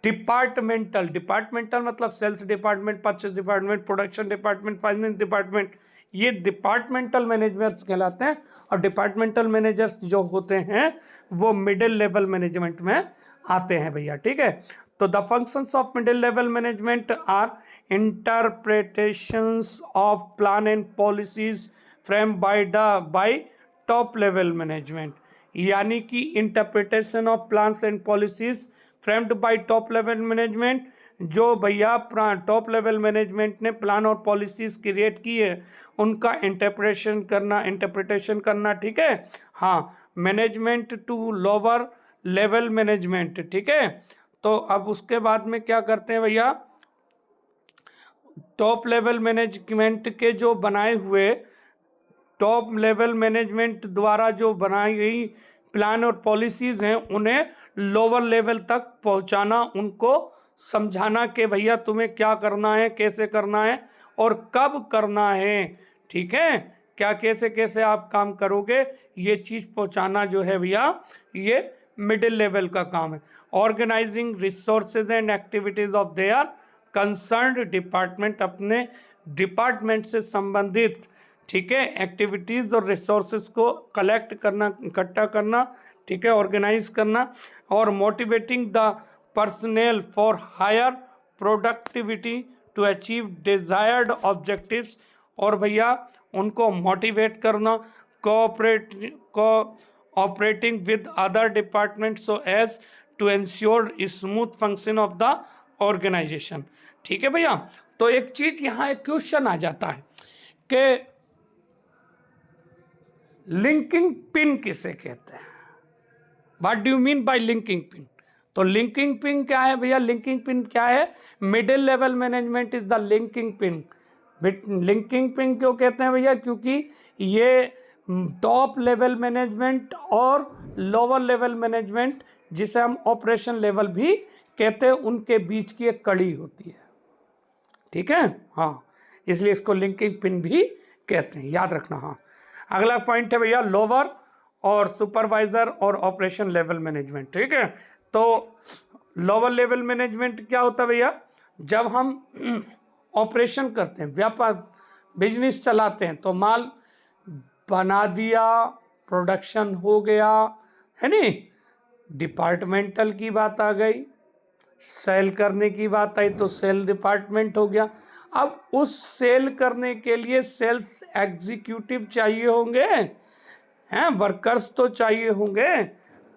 डिपार्टमेंटल, डिपार्टमेंटल मतलब sales department, purchase department, production department, finance department, ये डिपार्टमेंटल मैनेजर्स कहलाते हैं। और डिपार्टमेंटल मैनेजर्स जो होते हैं वो मिडिल लेवल मैनेजमेंट में आते हैं भैया, ठीक है। तो the functions of middle level management are interpretations of plan and policies frame by top level management, यानी कि interpretation of plans and policies framed by top level management, जो भैया टॉप लेवल मैनेजमेंट ने प्लान और पॉलिसीज क्रिएट की है उनका इंटरप्रिटेशन करना, ठीक है। हाँ, management to lower level management, ठीक है। तो अब उसके बाद में क्या करते हैं भैया, टॉप लेवल मैनेजमेंट के जो बनाए हुए, टॉप लेवल मैनेजमेंट द्वारा जो बनाई गई प्लान और पॉलिसीज हैं उन्हें लोअर लेवल तक पहुंचाना, उनको समझाना कि भैया तुम्हें क्या करना है, कैसे करना है और कब करना है, ठीक है, क्या कैसे कैसे आप काम करोगे, ये चीज़ पहुंचाना जो है भैया ये मिडिल लेवल का काम है। Organizing resources and activities of their concerned department, अपने डिपार्टमेंट से संबंधित, ठीक है, एक्टिविटीज़ और रिसोर्सेज को कलेक्ट करना, इकट्ठा करना, ठीक है, ऑर्गेनाइज करना। और motivating the personnel for higher productivity to achieve desired objectives, और भैया उनको मोटिवेट करना, cooperating with other departments so as to ensure smooth function of the organization, ठीक है भैया। तो एक चीज यहाँ एक क्वेश्चन आ जाता है कि लिंकिंग पिन किसे कहते हैं, what do you mean bye linking pin. तो लिंकिंग पिन क्या है भैया, लिंकिंग पिन क्या है, middle level management is the linking pin. Linking pin क्यों कहते हैं भैया, क्योंकि ये टॉप लेवल मैनेजमेंट और लोअर लेवल मैनेजमेंट, जिसे हम ऑपरेशन लेवल भी कहते हैं, उनके बीच की एक कड़ी होती है, ठीक है। हाँ, इसलिए इसको लिंकिंग पिन भी कहते हैं, याद रखना। हाँ, अगला पॉइंट है भैया लोअर और सुपरवाइजर और ऑपरेशन लेवल मैनेजमेंट, ठीक है। तो लोअर लेवल मैनेजमेंट क्या होता है भैया, जब हम ऑपरेशन करते हैं, व्यापार बिजनेस चलाते हैं, तो माल बना दिया, प्रोडक्शन हो गया, है नी, डिपार्टमेंटल की बात आ गई, सेल करने की बात आई तो सेल डिपार्टमेंट हो गया। अब उस सेल करने के लिए सेल्स एग्जीक्यूटिव चाहिए होंगे, हैं, वर्कर्स तो चाहिए होंगे,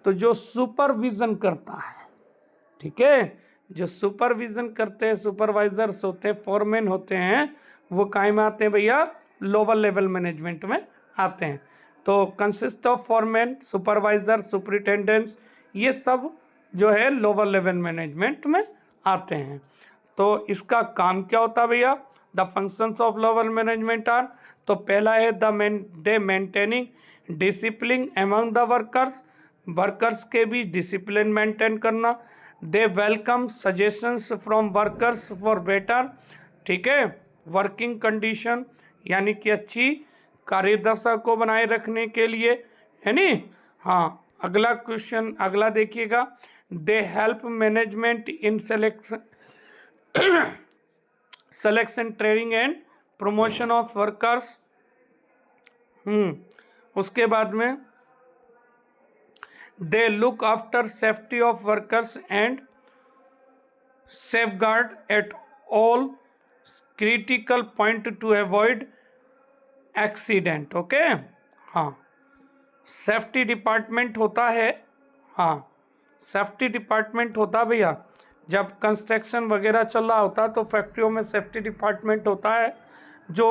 तो जो सुपरविजन करता है, ठीक है, जो सुपरविजन करते हैं, सुपरवाइजर्स होते हैं, फोरमैन होते हैं, वो काहे में आते हैं भैया, लोअर लेवल मैनेजमेंट में आते हैं। तो consist of foreman, supervisor, superintendents, ये सब जो है लोअर लेवल मैनेजमेंट में आते हैं। तो इसका काम क्या होता है भैया, the functions of lower management are, तो पहला है they maintaining discipline among the workers, workers के भी डिसिप्लिन मेंटेन करना। They welcome suggestions from workers for better, ठीक है, वर्किंग कंडीशन, यानी कि अच्छी कार्यदशा को बनाए रखने के लिए, है नी। हाँ, अगला क्वेश्चन, अगला देखिएगा, they help management in selection training and promotion of workers. उसके बाद में they look after safety of workers and safeguard at all critical point to avoid accident। Okay, हाँ, सेफ्टी डिपार्टमेंट होता है। हाँ, सेफ्टी डिपार्टमेंट होता है भैया, जब कंस्ट्रक्शन वगैरह चल रहा होता है तो फैक्ट्रियों में सेफ्टी डिपार्टमेंट होता है जो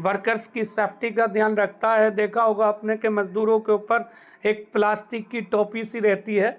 वर्कर्स की सेफ्टी का ध्यान रखता है। देखा होगा आपने कि मजदूरों के ऊपर एक प्लास्टिक की टोपी सी रहती है,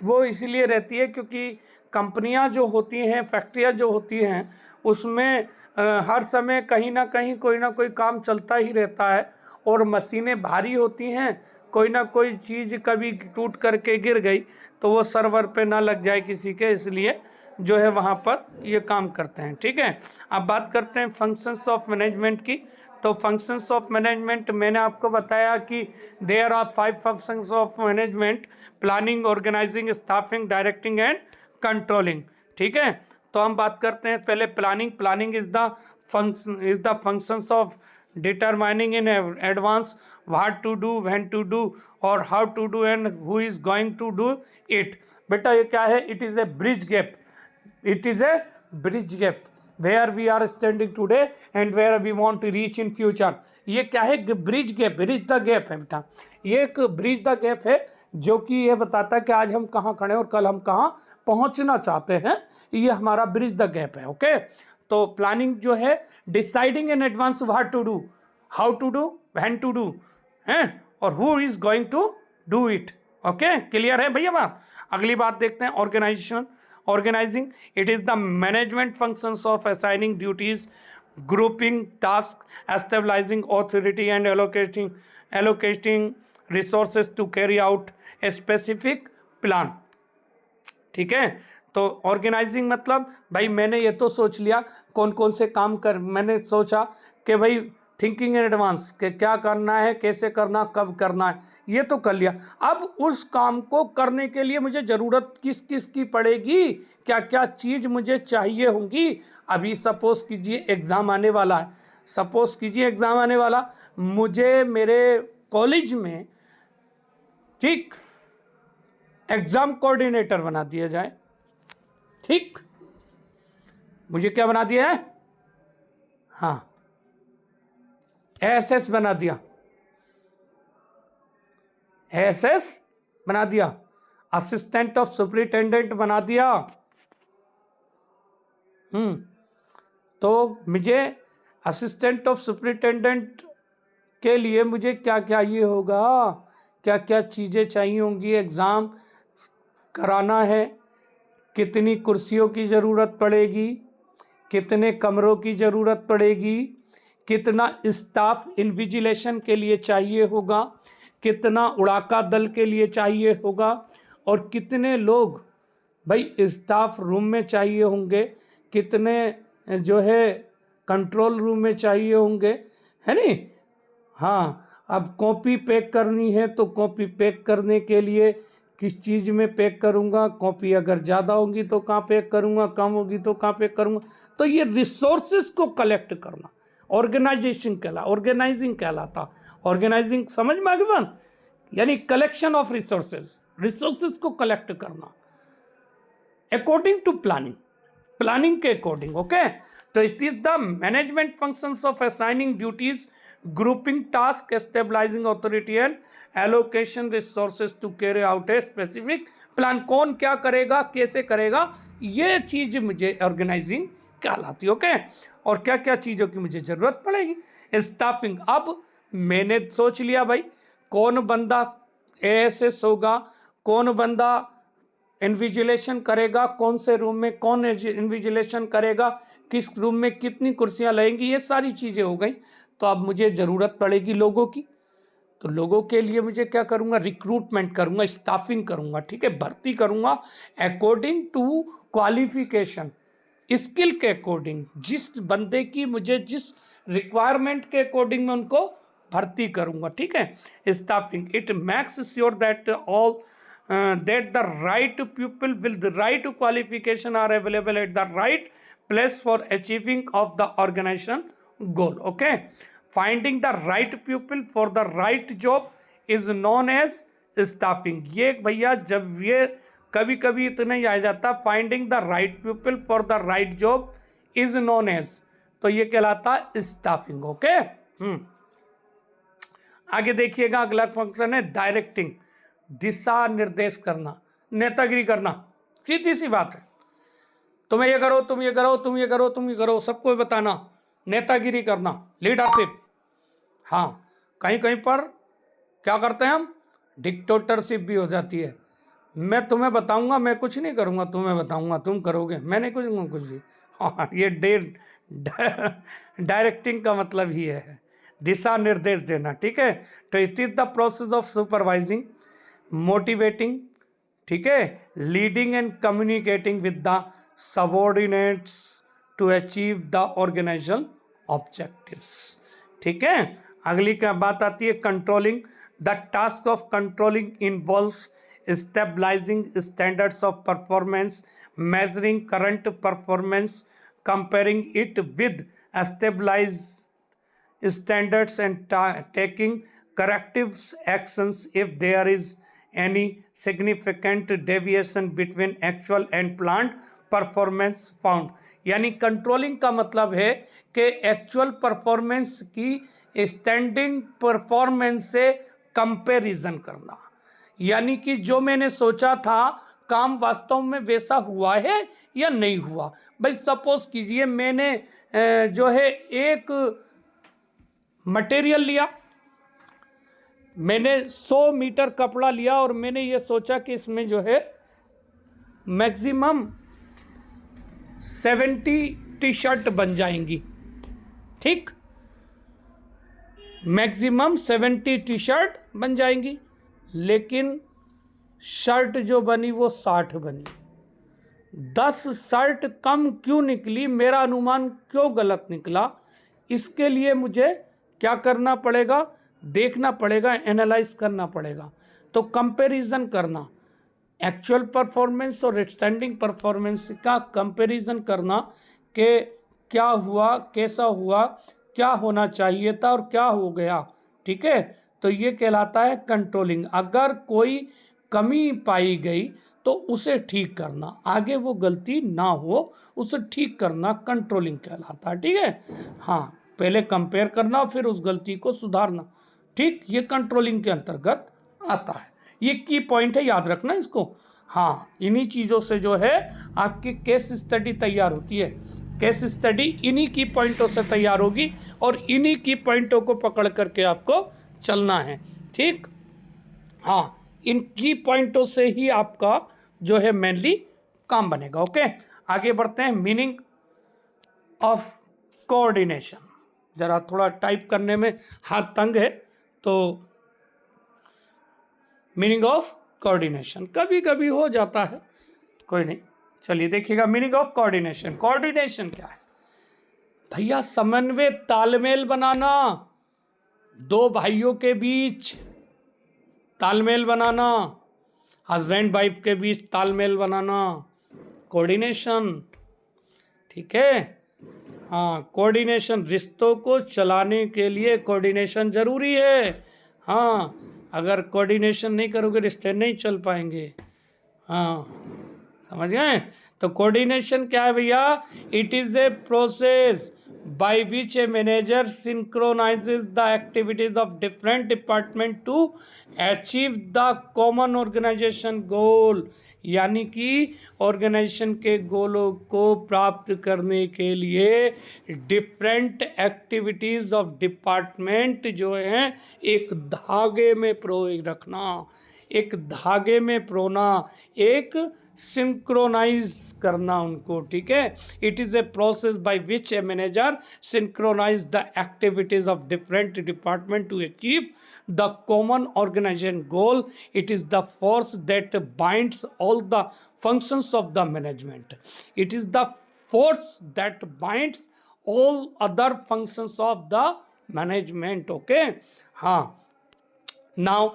वो इसीलिए रहती है क्योंकि कंपनियां जो होती हैं, फैक्ट्रियां जो होती हैं, उसमें हर समय कहीं ना कहीं कोई ना कोई काम चलता ही रहता है और मशीनें भारी होती हैं, कोई ना कोई चीज़ कभी टूट करके गिर गई तो वो सर्वर पे ना लग जाए किसी के, इसलिए जो है वहाँ पर ये काम करते हैं। ठीक है, अब बात करते हैं फंक्शंस ऑफ मैनेजमेंट की। तो फंक्शंस ऑफ मैनेजमेंट मैंने आपको बताया कि there are 5 functions of management: planning, organising, staffing, directing and controlling. ठीक है, तो हम बात करते हैं पहले planning. Planning is the functions of determining in advance what to do, when to do और how to do and who is going to do it. बेटा ये क्या है? It is a bridge gap. It is a bridge gap where we are standing today and where we want to reach in future. ये क्या है? Bridge gap, bridge the gap है बेटा। ये एक ब्रिज द गैप है जो कि ये बताता है कि आज हम कहाँ खड़े हैं और कल हम कहाँ पहुंचना चाहते हैं। ये हमारा ब्रिज द गैप है। ओके, तो प्लानिंग जो है deciding in advance what to do, how to do, when to do है और who is going to do it. Okay, clear है भैया बात? अगली बात देखते हैं organization. Organizing, it is the management functions of assigning duties, grouping task, stabilizing authority and allocating resources to carry out a specific plan. ठीक है, तो ऑर्गेनाइजिंग मतलब भाई मैंने ये तो सोच लिया कौन कौन से काम कर, मैंने सोचा कि भाई थिंकिंग इन एडवांस कि क्या करना है, कैसे करना, कब करना है, ये तो कर लिया। अब उस काम को करने के लिए मुझे ज़रूरत किस किस की पड़ेगी, क्या क्या चीज़ मुझे चाहिए होंगी। अभी सपोज कीजिए एग्ज़ाम आने वाला है, सपोज कीजिए एग्ज़ाम आने वाला, मुझे मेरे कॉलेज में ठीक एग्ज़ाम कोऑर्डिनेटर बना दिया जाए। ठीक, मुझे क्या बना दिया है? हाँ, एएसएस बना दिया, एएसएस बना दिया, असिस्टेंट ऑफ सुपरिटेंडेंट बना दिया। तो मुझे असिस्टेंट ऑफ सुपरिटेंडेंट के लिए मुझे क्या क्या ये होगा, क्या क्या चीज़ें चाहिए होंगी। एग्ज़ाम कराना है, कितनी कुर्सियों की ज़रूरत पड़ेगी, कितने कमरों की ज़रूरत पड़ेगी, कितना स्टाफ इन्विजिलेशन के लिए चाहिए होगा, कितना उड़ाका दल के लिए चाहिए होगा और कितने लोग भाई स्टाफ रूम में चाहिए होंगे, कितने जो है कंट्रोल रूम में चाहिए होंगे, है नी। हाँ, अब कॉपी पैक करनी है तो कॉपी पैक करने के लिए किस चीज़ में पैक करूँगा, कॉपी अगर ज़्यादा होगी तो कहाँ पैक करूँगा, कम होगी तो कहाँ पैक करूँगा। तो ये रिसोर्सेज को कलेक्ट करना ऑर्गेनाइजिंग कहलाता। ऑर्गेनाइजिंग समझ में आ गई बात? यानी कलेक्शन ऑफ रिसोर्सेज को कलेक्ट करना अकॉर्डिंग टू प्लानिंग के अकॉर्डिंग। ओके, तो it is the management functions of assigning duties, grouping task, stabilizing authority and allocation resources to carry out a specific plan. कौन क्या करेगा, कैसे करेगा, ये चीज मुझे ऑर्गेनाइजिंग कहलाती है। ओके, और क्या क्या चीज़ों की मुझे ज़रूरत पड़ेगी। स्टाफिंग, अब मैंने सोच लिया भाई कौन बंदा एएसएस होगा, कौन बंदा इन्विजिलेशन करेगा, कौन से रूम में कौन इन्विजिलेशन करेगा, किस रूम में कितनी कुर्सियां लगेंगी, ये सारी चीज़ें हो गई। तो अब मुझे ज़रूरत पड़ेगी लोगों की, तो लोगों के लिए मुझे क्या करूँगा? रिक्रूटमेंट करूँगा, स्टाफिंग करूँगा। ठीक है, भर्ती करूँगा अकॉर्डिंग टू क्वालिफिकेशन, स्किल के अकॉर्डिंग, जिस बंदे की मुझे जिस रिक्वायरमेंट के अकॉर्डिंग मैं उनको भर्ती करूँगा। ठीक है, staffing, it makes sure that all that the right people with the right qualification are available at the right place for achieving of the organization goal. Okay, finding the right people for the right job is known as staffing. ये भैया जब ये कभी कभी इतना ही आ जाता, finding the right people for the right job is known as, तो ये कहलाता स्टाफिंग. ओके, आगे देखिएगा, अगला फंक्शन है डायरेक्टिंग, दिशा निर्देश करना, नेतागिरी करना. सीधी सी बात है, तुम ये करो, तुम ये करो, तुम ये करो, तुम ये करो, सबको बताना, नेतागिरी करना, लीडरशिप. हाँ, कहीं कहीं पर क्या करते हैं हम, डिक्टेटरशिप भी हो जाती है. मैं तुम्हें बताऊंगा, मैं कुछ नहीं करूंगा, तुम्हें बताऊंगा, तुम करोगे, मैं नहीं कुछ भी. हाँ, ये डायरेक्टिंग का मतलब ही है दिशा निर्देश देना. ठीक है, तो it is the process of supervising, motivating, ठीक है, leading and communicating with the subordinates to achieve the organizational objectives. ठीक है, अगली क्या बात आती है, controlling. The task of controlling involves stabilizing standards of performance, measuring current performance, comparing it with stabilized standards, and taking corrective actions if there is any significant deviation between actual and planned performance found. यानी कंट्रोलिंग का मतलब है कि एक्चुअल परफॉर्मेंस की स्टैंडिंग परफॉर्मेंस से कंपैरिजन करना. यानी कि जो मैंने सोचा था काम वास्तव में वैसा हुआ है या नहीं हुआ. भाई सपोज कीजिए मैंने जो है एक मटेरियल लिया, मैंने 100 मीटर कपड़ा लिया और मैंने ये सोचा कि इसमें जो है मैक्सिमम 70 टी शर्ट बन जाएंगी. ठीक, मैक्सिमम 70 टी शर्ट बन जाएंगी, लेकिन शर्ट जो बनी वो 60 बनी. 10 शर्ट कम क्यों निकली, मेरा अनुमान क्यों गलत निकला, इसके लिए मुझे क्या करना पड़ेगा, देखना पड़ेगा, एनालाइज करना पड़ेगा. तो कंपैरिजन करना, एक्चुअल परफॉर्मेंस और स्टैंडिंग परफॉर्मेंस का कंपैरिजन करना कि क्या हुआ, कैसा हुआ, क्या होना चाहिए था और क्या हो गया. ठीक है, तो ये कहलाता है कंट्रोलिंग. अगर कोई कमी पाई गई तो उसे ठीक करना, आगे वो गलती ना हो उसे ठीक करना कंट्रोलिंग कहलाता है. ठीक है, हाँ, पहले कंपेयर करना फिर उस गलती को सुधारना. ठीक, ये कंट्रोलिंग के अंतर्गत आता है. ये की पॉइंट है, याद रखना इसको. हाँ, इन्हीं चीज़ों से जो है आपकी केस स्टडी तैयार होती है. केस स्टडी इन्हीं की पॉइंटों से तैयार होगी और इन्हीं की पॉइंटों को पकड़ करके आपको चलना है. ठीक, हाँ, इन की पॉइंटों से ही आपका जो है मेनली काम बनेगा. ओके, आगे बढ़ते हैं. मीनिंग ऑफ कोऑर्डिनेशन, जरा थोड़ा टाइप करने में हाथ तंग है, तो मीनिंग ऑफ कोऑर्डिनेशन कभी कभी हो जाता है, कोई नहीं. चलिए देखिएगा, मीनिंग ऑफ कोऑर्डिनेशन. कोऑर्डिनेशन क्या है भैया? समन्वय, तालमेल बनाना, दो भाइयों के बीच तालमेल बनाना, हस्बैंड वाइफ के बीच तालमेल बनाना, कोऑर्डिनेशन. ठीक है, हाँ, कोऑर्डिनेशन, रिश्तों को चलाने के लिए कोऑर्डिनेशन जरूरी है. हाँ, अगर कोऑर्डिनेशन नहीं करोगे रिश्ते नहीं चल पाएंगे. हाँ, समझ गए? तो कोऑर्डिनेशन क्या है भैया? It is a process by which a manager synchronizes the activities of different department to achieve the common organization goal. यानी कि ऑर्गेनाइजेशन के गोलों को प्राप्त करने के लिए डिफरेंट एक्टिविटीज ऑफ डिपार्टमेंट जो हैं एक धागे में प्रोए रखना, एक धागे में प्रोना, एक सिंक्रोनाइज करना उनको. ठीक है, it is a process by which a manager synchronize the activities of different department to achieve the common organisation goal. It is the force that binds all the functions of the management. It is the force that binds all other functions of the management. Okay, हाँ. Now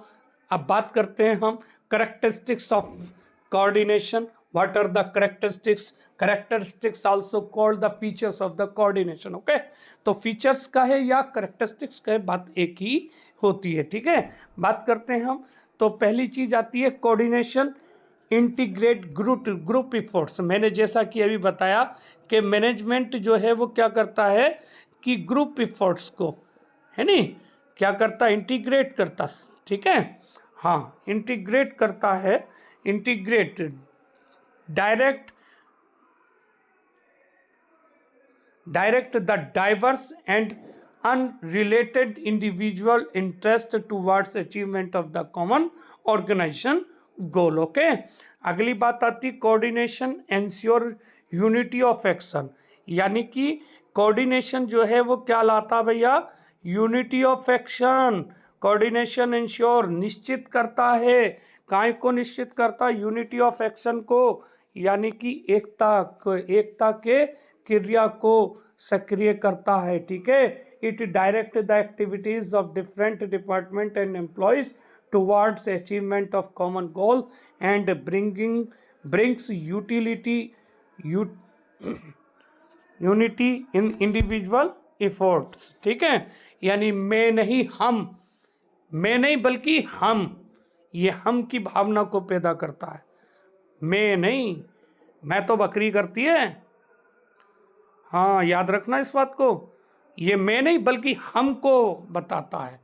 अब बात करते हैं हम characteristics of coordination. What are the characteristics? Characteristics also called the features of the coordination. Okay, तो फीचर्स का है या कैरेक्टरिस्टिक्स का है, बात एक ही होती है। ठीक है, बात करते हैं हम। तो पहली चीज आती है कोऑर्डिनेशन, इंटीग्रेट ग्रुप इफोर्ट्स। मैंने जैसा कि अभी बताया कि मैनेजमेंट जो है वो क्या करता है कि ग्रुप इफोर्ट्स को, है नी, क्या करता है, इंटीग्रेट करता। ठीक है, हाँ, इंटीग्रेट करता है, integrate direct the diverse and unrelated individual interest towards achievement of the common organization goal। Okay, अगली बात आती coordination ensure unity of action, यानी कि कोऑर्डिनेशन जो है वो क्या लाता भैया, unity of action. Coordination ensure निश्चित करता है, काय को निश्चित करता, यूनिटी ऑफ एक्शन को, यानी कि एकता के क्रिया को सक्रिय करता है। ठीक है, it direct the activities of different department and employees towards achievement of common goal and brings unity in individual efforts. ठीक है, यानी मैं नहीं बल्कि हम, ये हम की भावना को पैदा करता है। मैं नहीं, मैं तो बकरी करती है, हाँ याद रखना इस बात को, ये मैं नहीं बल्कि हमको बताता है।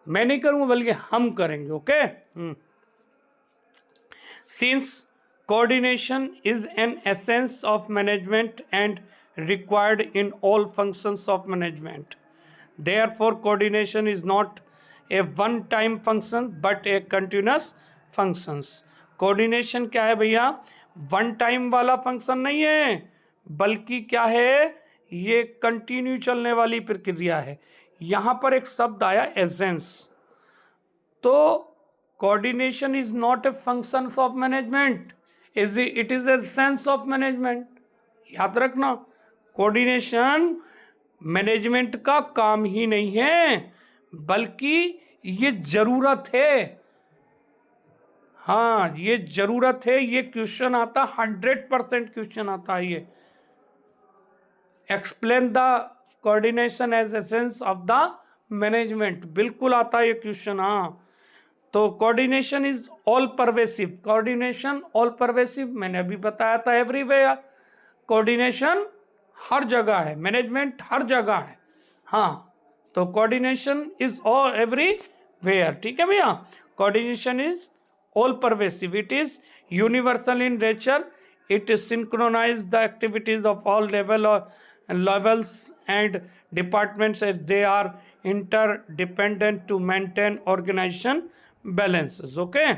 मैं नहीं करूंगा बल्कि हम करेंगे। Okay, since coordination is an essence of management and required in all functions of management, therefore coordination is not a one time function but a continuous functions। Coordination क्या है भैया, वन टाइम वाला फंक्शन नहीं है, बल्कि क्या है, ये कंटिन्यू चलने वाली प्रक्रिया है। यहां पर एक शब्द आया एसेंस, तो coordination is not a function of management, it is a sense of management. याद रखना, कोऑर्डिनेशन मैनेजमेंट का काम ही नहीं है, बल्कि ये जरूरत है। हाँ, ये जरूरत है, ये क्वेश्चन आता, 100% क्वेश्चन आता है ये। Explain the coordination as essence of the management, बिल्कुल आता है ये क्वेश्चन। हाँ, तो coordination is all pervasive, coordination all pervasive मैंने अभी बताया था, एवरीवेयर। कोऑर्डिनेशन हर जगह है, मैनेजमेंट हर जगह है। हाँ, तो कोऑर्डिनेशन इज ऑल एवरीवेयर। ठीक है भैया, coordination is all pervasive, it is universal in nature, it synchronizes the activities of all levels and departments as they are interdependent to maintain organization balances। okay,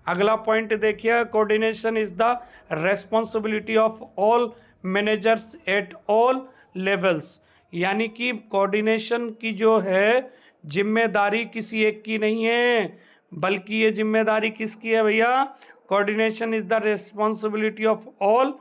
अगला पॉइंट देखिए, coordination is the responsibility of all managers at all levels, यानी कि कोऑर्डिनेशन की जो है जिम्मेदारी किसी एक की नहीं है, बल्कि ये जिम्मेदारी किसकी है भैया, coordination is the responsibility of all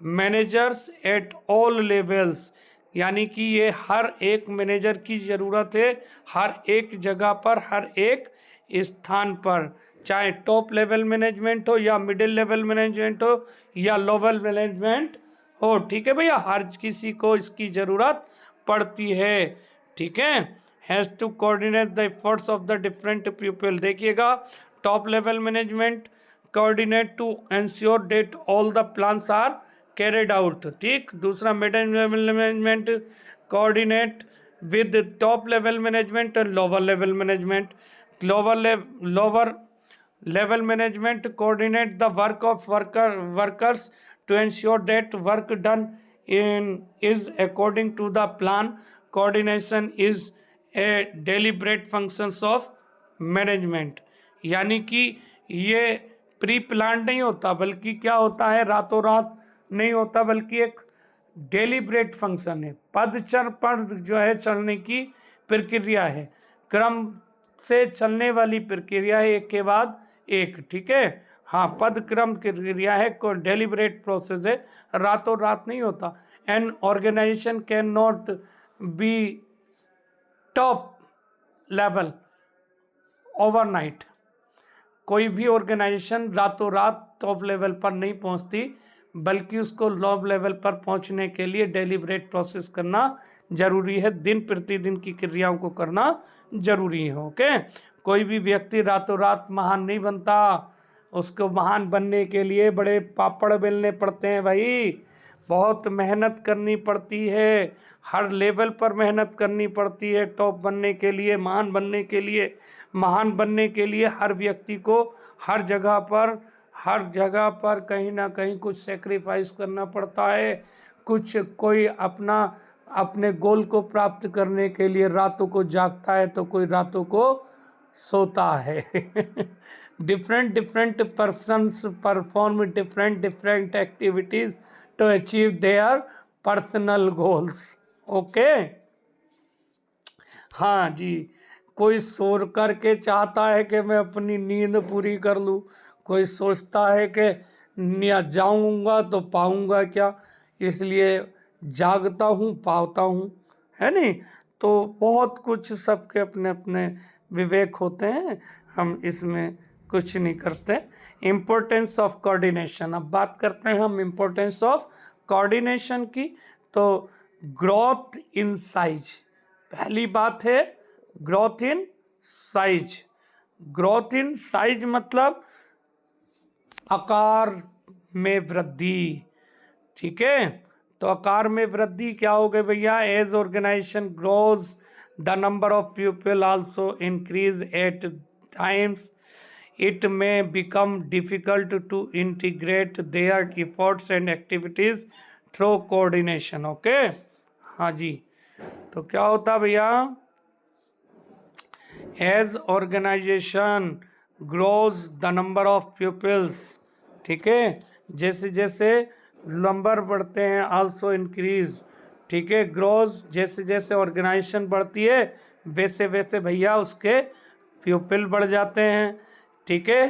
managers at all levels, यानी कि ये हर एक मैनेजर की ज़रूरत है, हर एक जगह पर, हर एक स्थान पर, चाहे टॉप लेवल मैनेजमेंट हो या मिडिल लेवल मैनेजमेंट हो या लोअर मैनेजमेंट हो। ठीक है भैया, हर किसी को इसकी ज़रूरत पड़ती है। ठीक है, has to coordinate the efforts of the different people. देखिएगा, top level management coordinate to ensure that all the plans are carried out. ठीक, दूसरा middle level management coordinate with top level management और lower level management. Lower level management coordinate the work of workers to ensure that work done is according to the plan। coordination is a deliberate functions of management, यानी कि ये प्री प्लान नहीं होता, बल्कि क्या होता है, रातों रात नहीं होता, बल्कि एक डेलिब्रेट फंक्शन है, पदचर पर जो है चलने की प्रक्रिया है, क्रम से चलने वाली प्रक्रिया है, एक के बाद एक। ठीक है, हाँ, पद क्रम की क्रिया है, को डेलिब्रेट प्रोसेस है, रातों रात नहीं होता। An organisation can not be top level overnight, कोई भी ऑर्गेनाइजेशन रातों रात टॉप लेवल पर नहीं पहुंचती, बल्कि उसको लॉब लेवल पर पहुंचने के लिए डेलिब्रेट प्रोसेस करना जरूरी है, दिन प्रतिदिन की क्रियाओं को करना जरूरी है। ओके, कोई भी व्यक्ति रातों रात महान नहीं बनता, उसको महान बनने के लिए बड़े पापड़ बेलने पड़ते हैं भाई, बहुत मेहनत करनी पड़ती है, हर लेवल पर मेहनत करनी पड़ती है टॉप बनने के लिए, महान बनने के लिए। महान बनने के लिए हर व्यक्ति को हर जगह पर कहीं ना कहीं कुछ सेक्रीफाइस करना पड़ता है, कुछ कोई अपने गोल को प्राप्त करने के लिए रातों को जागता है तो कोई रातों को सोता है। different persons perform different activities to achieve their personal goals। Okay, हाँ जी, कोई सो करके चाहता है कि मैं अपनी नींद पूरी कर लूँ, कोई सोचता है कि जाऊंगा तो पाऊंगा क्या, इसलिए जागता हूँ पाता हूँ, है नहीं। तो बहुत कुछ सबके अपने अपने विवेक होते हैं, हम इसमें कुछ नहीं करते। इम्पोर्टेंस ऑफ कोऑर्डिनेशन, अब बात करते हैं हम इम्पोर्टेंस ऑफ कोऑर्डिनेशन की। तो ग्रोथ इन साइज, पहली बात है growth in size. Growth in size मतलब आकार में वृद्धि, ठीक है। तो आकार में वृद्धि क्या हो गई भैया, as organization grows the number of people also increase at times it may become difficult to integrate their efforts and activities through coordination। Okay, हाँ जी, तो क्या होता भैया, as organization grows the number of peoples, ठीक है, जैसे जैसे नंबर बढ़ते हैं आल्सो इंक्रीज, ठीक है, ग्रोज जैसे जैसे ऑर्गेनाइजेशन बढ़ती है वैसे वैसे भैया उसके पीपल बढ़ जाते हैं, ठीक है।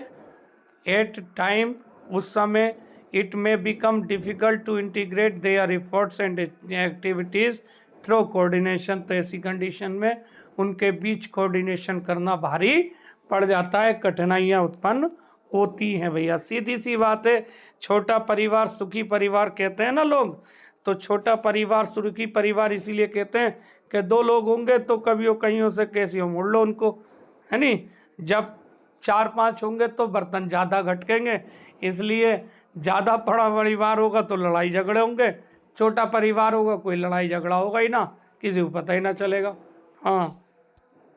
एट टाइम, उस समय it may become difficult to integrate their efforts and activities through coordination, तो ऐसी कंडीशन में उनके बीच कोऑर्डिनेशन करना भारी पड़ जाता है, कठिनाइयाँ उत्पन्न होती हैं भैया, सीधी सी बात है। छोटा परिवार सुखी परिवार कहते हैं ना लोग, तो छोटा परिवार सुखी परिवार इसीलिए कहते हैं कि 2 लोग होंगे तो कभी वो कहीं से कैसी हो मोड़ लो उनको, है नहीं। जब 4-5 होंगे तो बर्तन ज़्यादा घटकेंगे, इसलिए ज़्यादा बड़ा परिवार होगा तो लड़ाई झगड़े होंगे, छोटा परिवार होगा कोई लड़ाई झगड़ा होगा ही ना, किसी को पता ही ना चलेगा, हाँ,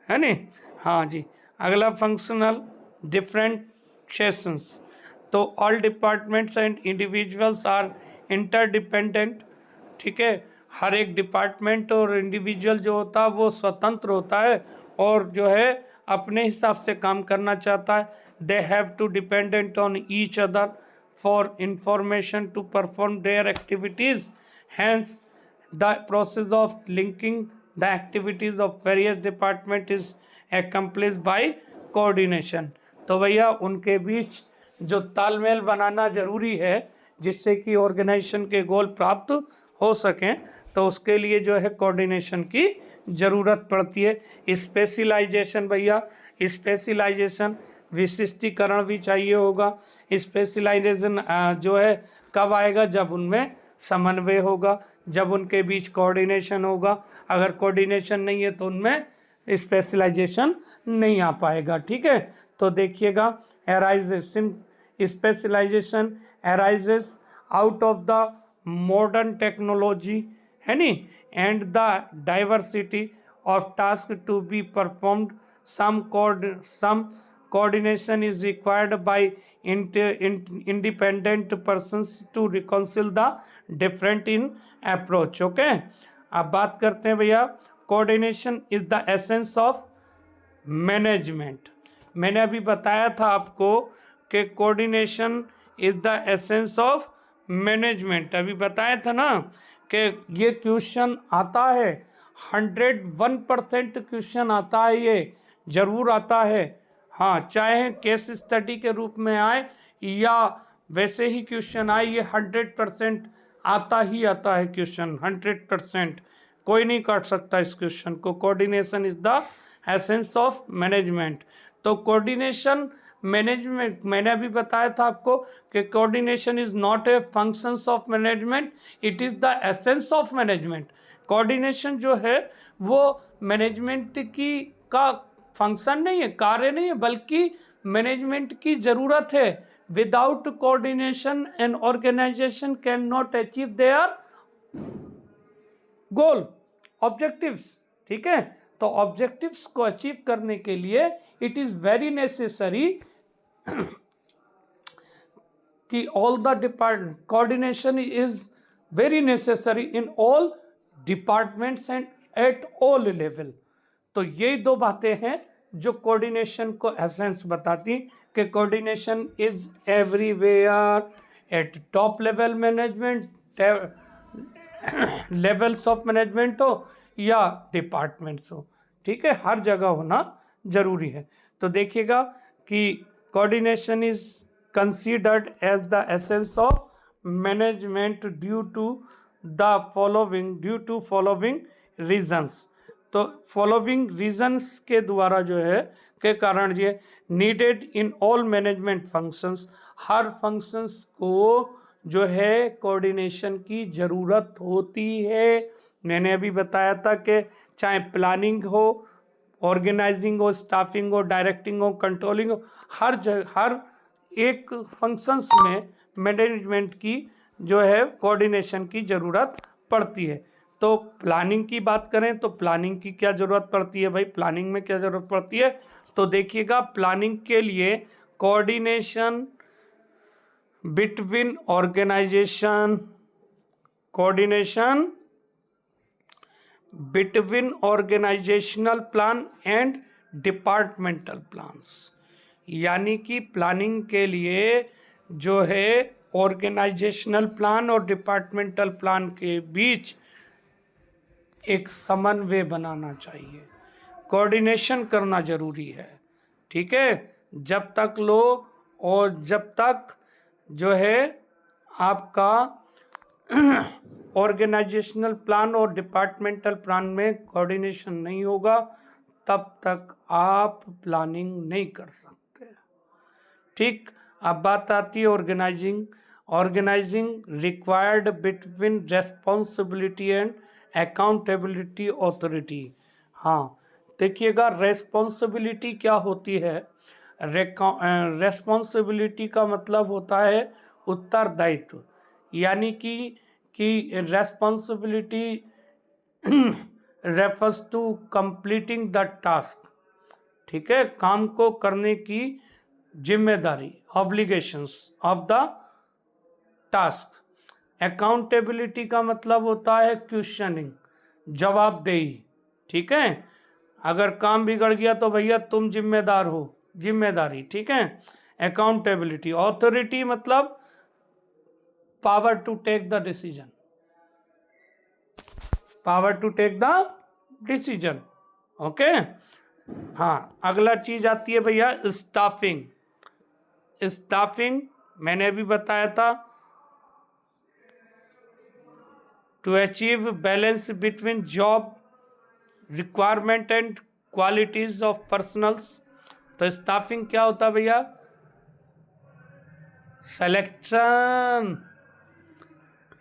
है नहीं। हाँ जी, अगला फंक्शनल डिफरेंशिएशंस, तो all departments and individuals are interdependent, ठीक है, हर एक डिपार्टमेंट और इंडिविजुअल जो होता है वो स्वतंत्र होता है और जो है अपने हिसाब से काम करना चाहता है। They have to dependent on each other for information to perform their activities, hence the process of linking the activities of various department is accomplish by coordination. तो भैया उनके बीच जो तालमेल बनाना जरूरी है जिससे कि ऑर्गेनाइजेशन के गोल प्राप्त हो सकें, तो उसके लिए जो है कोऑर्डिनेशन की ज़रूरत पड़ती है। स्पेशलाइजेशन भैया, स्पेशलाइजेशन विशिष्टीकरण भी चाहिए होगा। स्पेशलाइजेशन जो है कब आएगा, जब उनमें समन्वय होगा, जब उनके बीच कोऑर्डिनेशन होगा। अगर कोऑर्डिनेशन नहीं है तो उनमें स्पेशलाइजेशन नहीं आ पाएगा, ठीक है। तो देखिएगा, एराइजेशन specialisation arises out of the modern technology, है नी, and the diversity of tasks to be performed. Some coordination is required by independent persons to reconcile the different in approach। Okay, अब बात करते हैं भैया, coordination is the essence of management. मैंने अभी बताया था आपको कि coordination is the essence of management, अभी बताया था ना कि ये क्वेश्चन आता है, 101% क्वेश्चन आता है, ये जरूर आता है, हाँ, चाहे केस स्टडी के रूप में आए या वैसे ही क्वेश्चन आए, ये 100% आता ही आता है क्वेश्चन, 100%, कोई नहीं काट सकता इस क्वेश्चन को। Coordination is the essence of management. तो कोऑर्डिनेशन मैनेजमेंट, मैंने अभी बताया था आपको कि coordination is not a functions of management, it is the essence of management. Coordination जो है वो मैनेजमेंट की का फंक्शन नहीं है, कार्य नहीं है, बल्कि मैनेजमेंट की ज़रूरत है। Without coordination an organisation can not achieve their goal, objectives. ठीक है, तो ऑब्जेक्टिव्स को अचीव करने के लिए इट इज वेरी नेसेसरी कि all the department, coordination is very necessary in all departments and at all level. तो यही दो बातें हैं जो कोऑर्डिनेशन को एसेंस बताती कि coordination is everywhere at top level management, levels of management हो या डिपार्टमेंट्स हो। ठीक है, हर जगह होना जरूरी है। तो देखिएगा कि coordination is considered as the essence of management due to following reasons. तो फॉलोइंग रीजंस के द्वारा जो है के कारण ये needed in all management functions, हर फंक्शंस को जो है कोऑर्डिनेशन की ज़रूरत होती है। मैंने अभी बताया था कि चाहे प्लानिंग हो, ऑर्गेनाइजिंग हो, स्टाफिंग हो, डायरेक्टिंग हो, कंट्रोलिंग हो, हर एक फंक्शंस में मैनेजमेंट की जो है कोऑर्डिनेशन की ज़रूरत पड़ती है। तो प्लानिंग की बात करें तो प्लानिंग की क्या ज़रूरत पड़ती है भाई, प्लानिंग में क्या ज़रूरत पड़ती है? तो देखिएगा, प्लानिंग के लिए coordination between organisation, coordination between organisational plan and departmental plans, यानी कि प्लानिंग के लिए जो है ऑर्गेनाइजेशनल प्लान और डिपार्टमेंटल प्लान के बीच एक समन्वय बनाना चाहिए, कोऑर्डिनेशन करना जरूरी है। ठीक है, जब तक जब तक जो है आपका ऑर्गेनाइजेशनल प्लान और डिपार्टमेंटल प्लान में कोऑर्डिनेशन नहीं होगा, तब तक आप प्लानिंग नहीं कर सकते। ठीक, अब बात आती है organising required between responsibility and accountability authority. हाँ, देखिएगा, रेस्पॉन्सिबिलिटी क्या होती है? रेस्पॉन्सिबिलिटी का मतलब होता है उत्तरदायित्व, यानी कि responsibility refers to completing the task. ठीक है, काम को करने की जिम्मेदारी, obligations of the task. Accountability का मतलब होता है क्वेश्चनिंग, जवाबदेही। ठीक है, अगर काम बिगड़ गया तो भैया तुम जिम्मेदार हो, जिम्मेदारी। ठीक है, अकाउंटेबिलिटी। ऑथोरिटी मतलब power to take the decision, power to take the decision. Okay, हाँ, अगला चीज आती है भैया स्टाफिंग। स्टाफिंग मैंने अभी बताया था, to achieve balance between job requirement and qualities of personnels. तो स्टाफिंग क्या होता है भैया?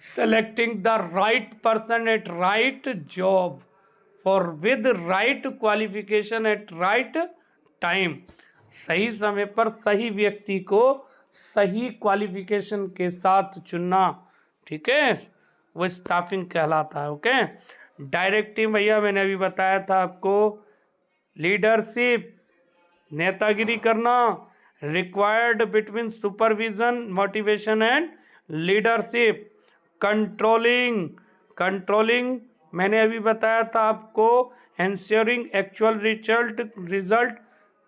Selecting the right person at right job for with right qualification at right time. सही समय पर सही व्यक्ति को सही क्वालिफिकेशन के साथ चुनना। ठीक है, वो स्टाफिंग कहलाता है। ओके, डायरेक्टिव भैया मैंने अभी बताया था आपको, लीडरशिप, नेतागिरी करना, required between supervision, motivation and leadership. Controlling मैंने अभी बताया था आपको, एंश्योरिंग एक्चुअल रिजल्ट।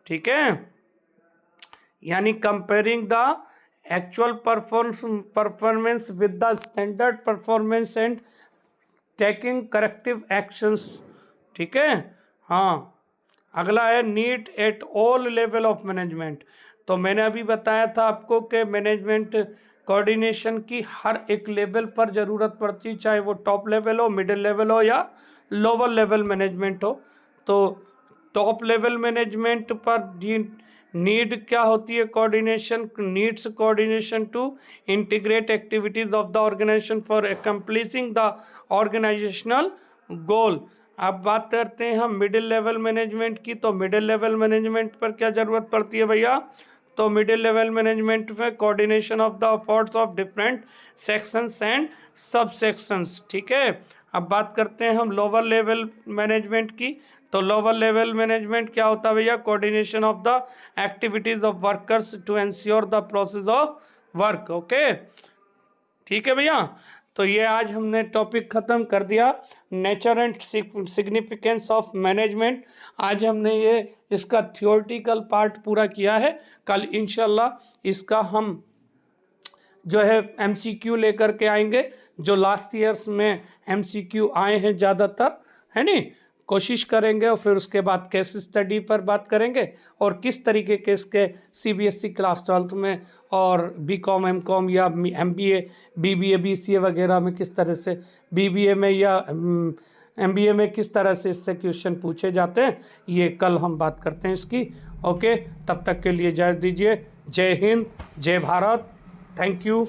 ठीक है, यानी comparing the actual performance with the standard performance and taking corrective actions. ठीक है, हाँ, अगला है need eight all level of management. तो मैंने अभी बताया था आपको कि मैनेजमेंट कोऑर्डिनेशन की हर एक लेवल पर ज़रूरत पड़ती है, चाहे वो टॉप लेवल हो, मिडिल लेवल हो या लोअर लेवल मैनेजमेंट हो। तो टॉप लेवल मैनेजमेंट पर नीड क्या होती है? Coordination, needs coordination to integrate activities of the organisation for accomplishing the organisational goal. अब बात करते हैं हम मिडिल लेवल मैनेजमेंट की। तो मिडिल लेवल मैनेजमेंट पर क्या ज़रूरत पड़ती है भैया? तो मिडिल लेवल मैनेजमेंट में coordination of the efforts of different sections and सब सेक्शंस, ठीक है। अब बात करते हैं हम लोअर लेवल मैनेजमेंट की। तो लोअर लेवल मैनेजमेंट क्या होता है भैया? Coordination of the activities of workers to ensure the process of work. Okay, ठीक है भैया। तो ये आज हमने टॉपिक ख़त्म कर दिया, nature and significance of management. आज हमने ये इसका थियोरटिकल पार्ट पूरा किया है। कल इंशाल्लाह इसका हम जो है MCQ लेकर के आएंगे, जो लास्ट ईयर्स में MCQ आए हैं ज़्यादातर, है नी, कोशिश करेंगे। और फिर उसके बाद केस स्टडी पर बात करेंगे और किस तरीके के इसके CBSE क्लास 12th में और BCom MCom या MBA BBA BCA वगैरह में किस तरह से, BBA में या MBA में किस तरह से इससे क्वेश्चन पूछे जाते हैं, ये कल हम बात करते हैं इसकी। ओके, तब तक के लिए इजाज़त दीजिए। जय हिंद, जय भारत, थैंक यू।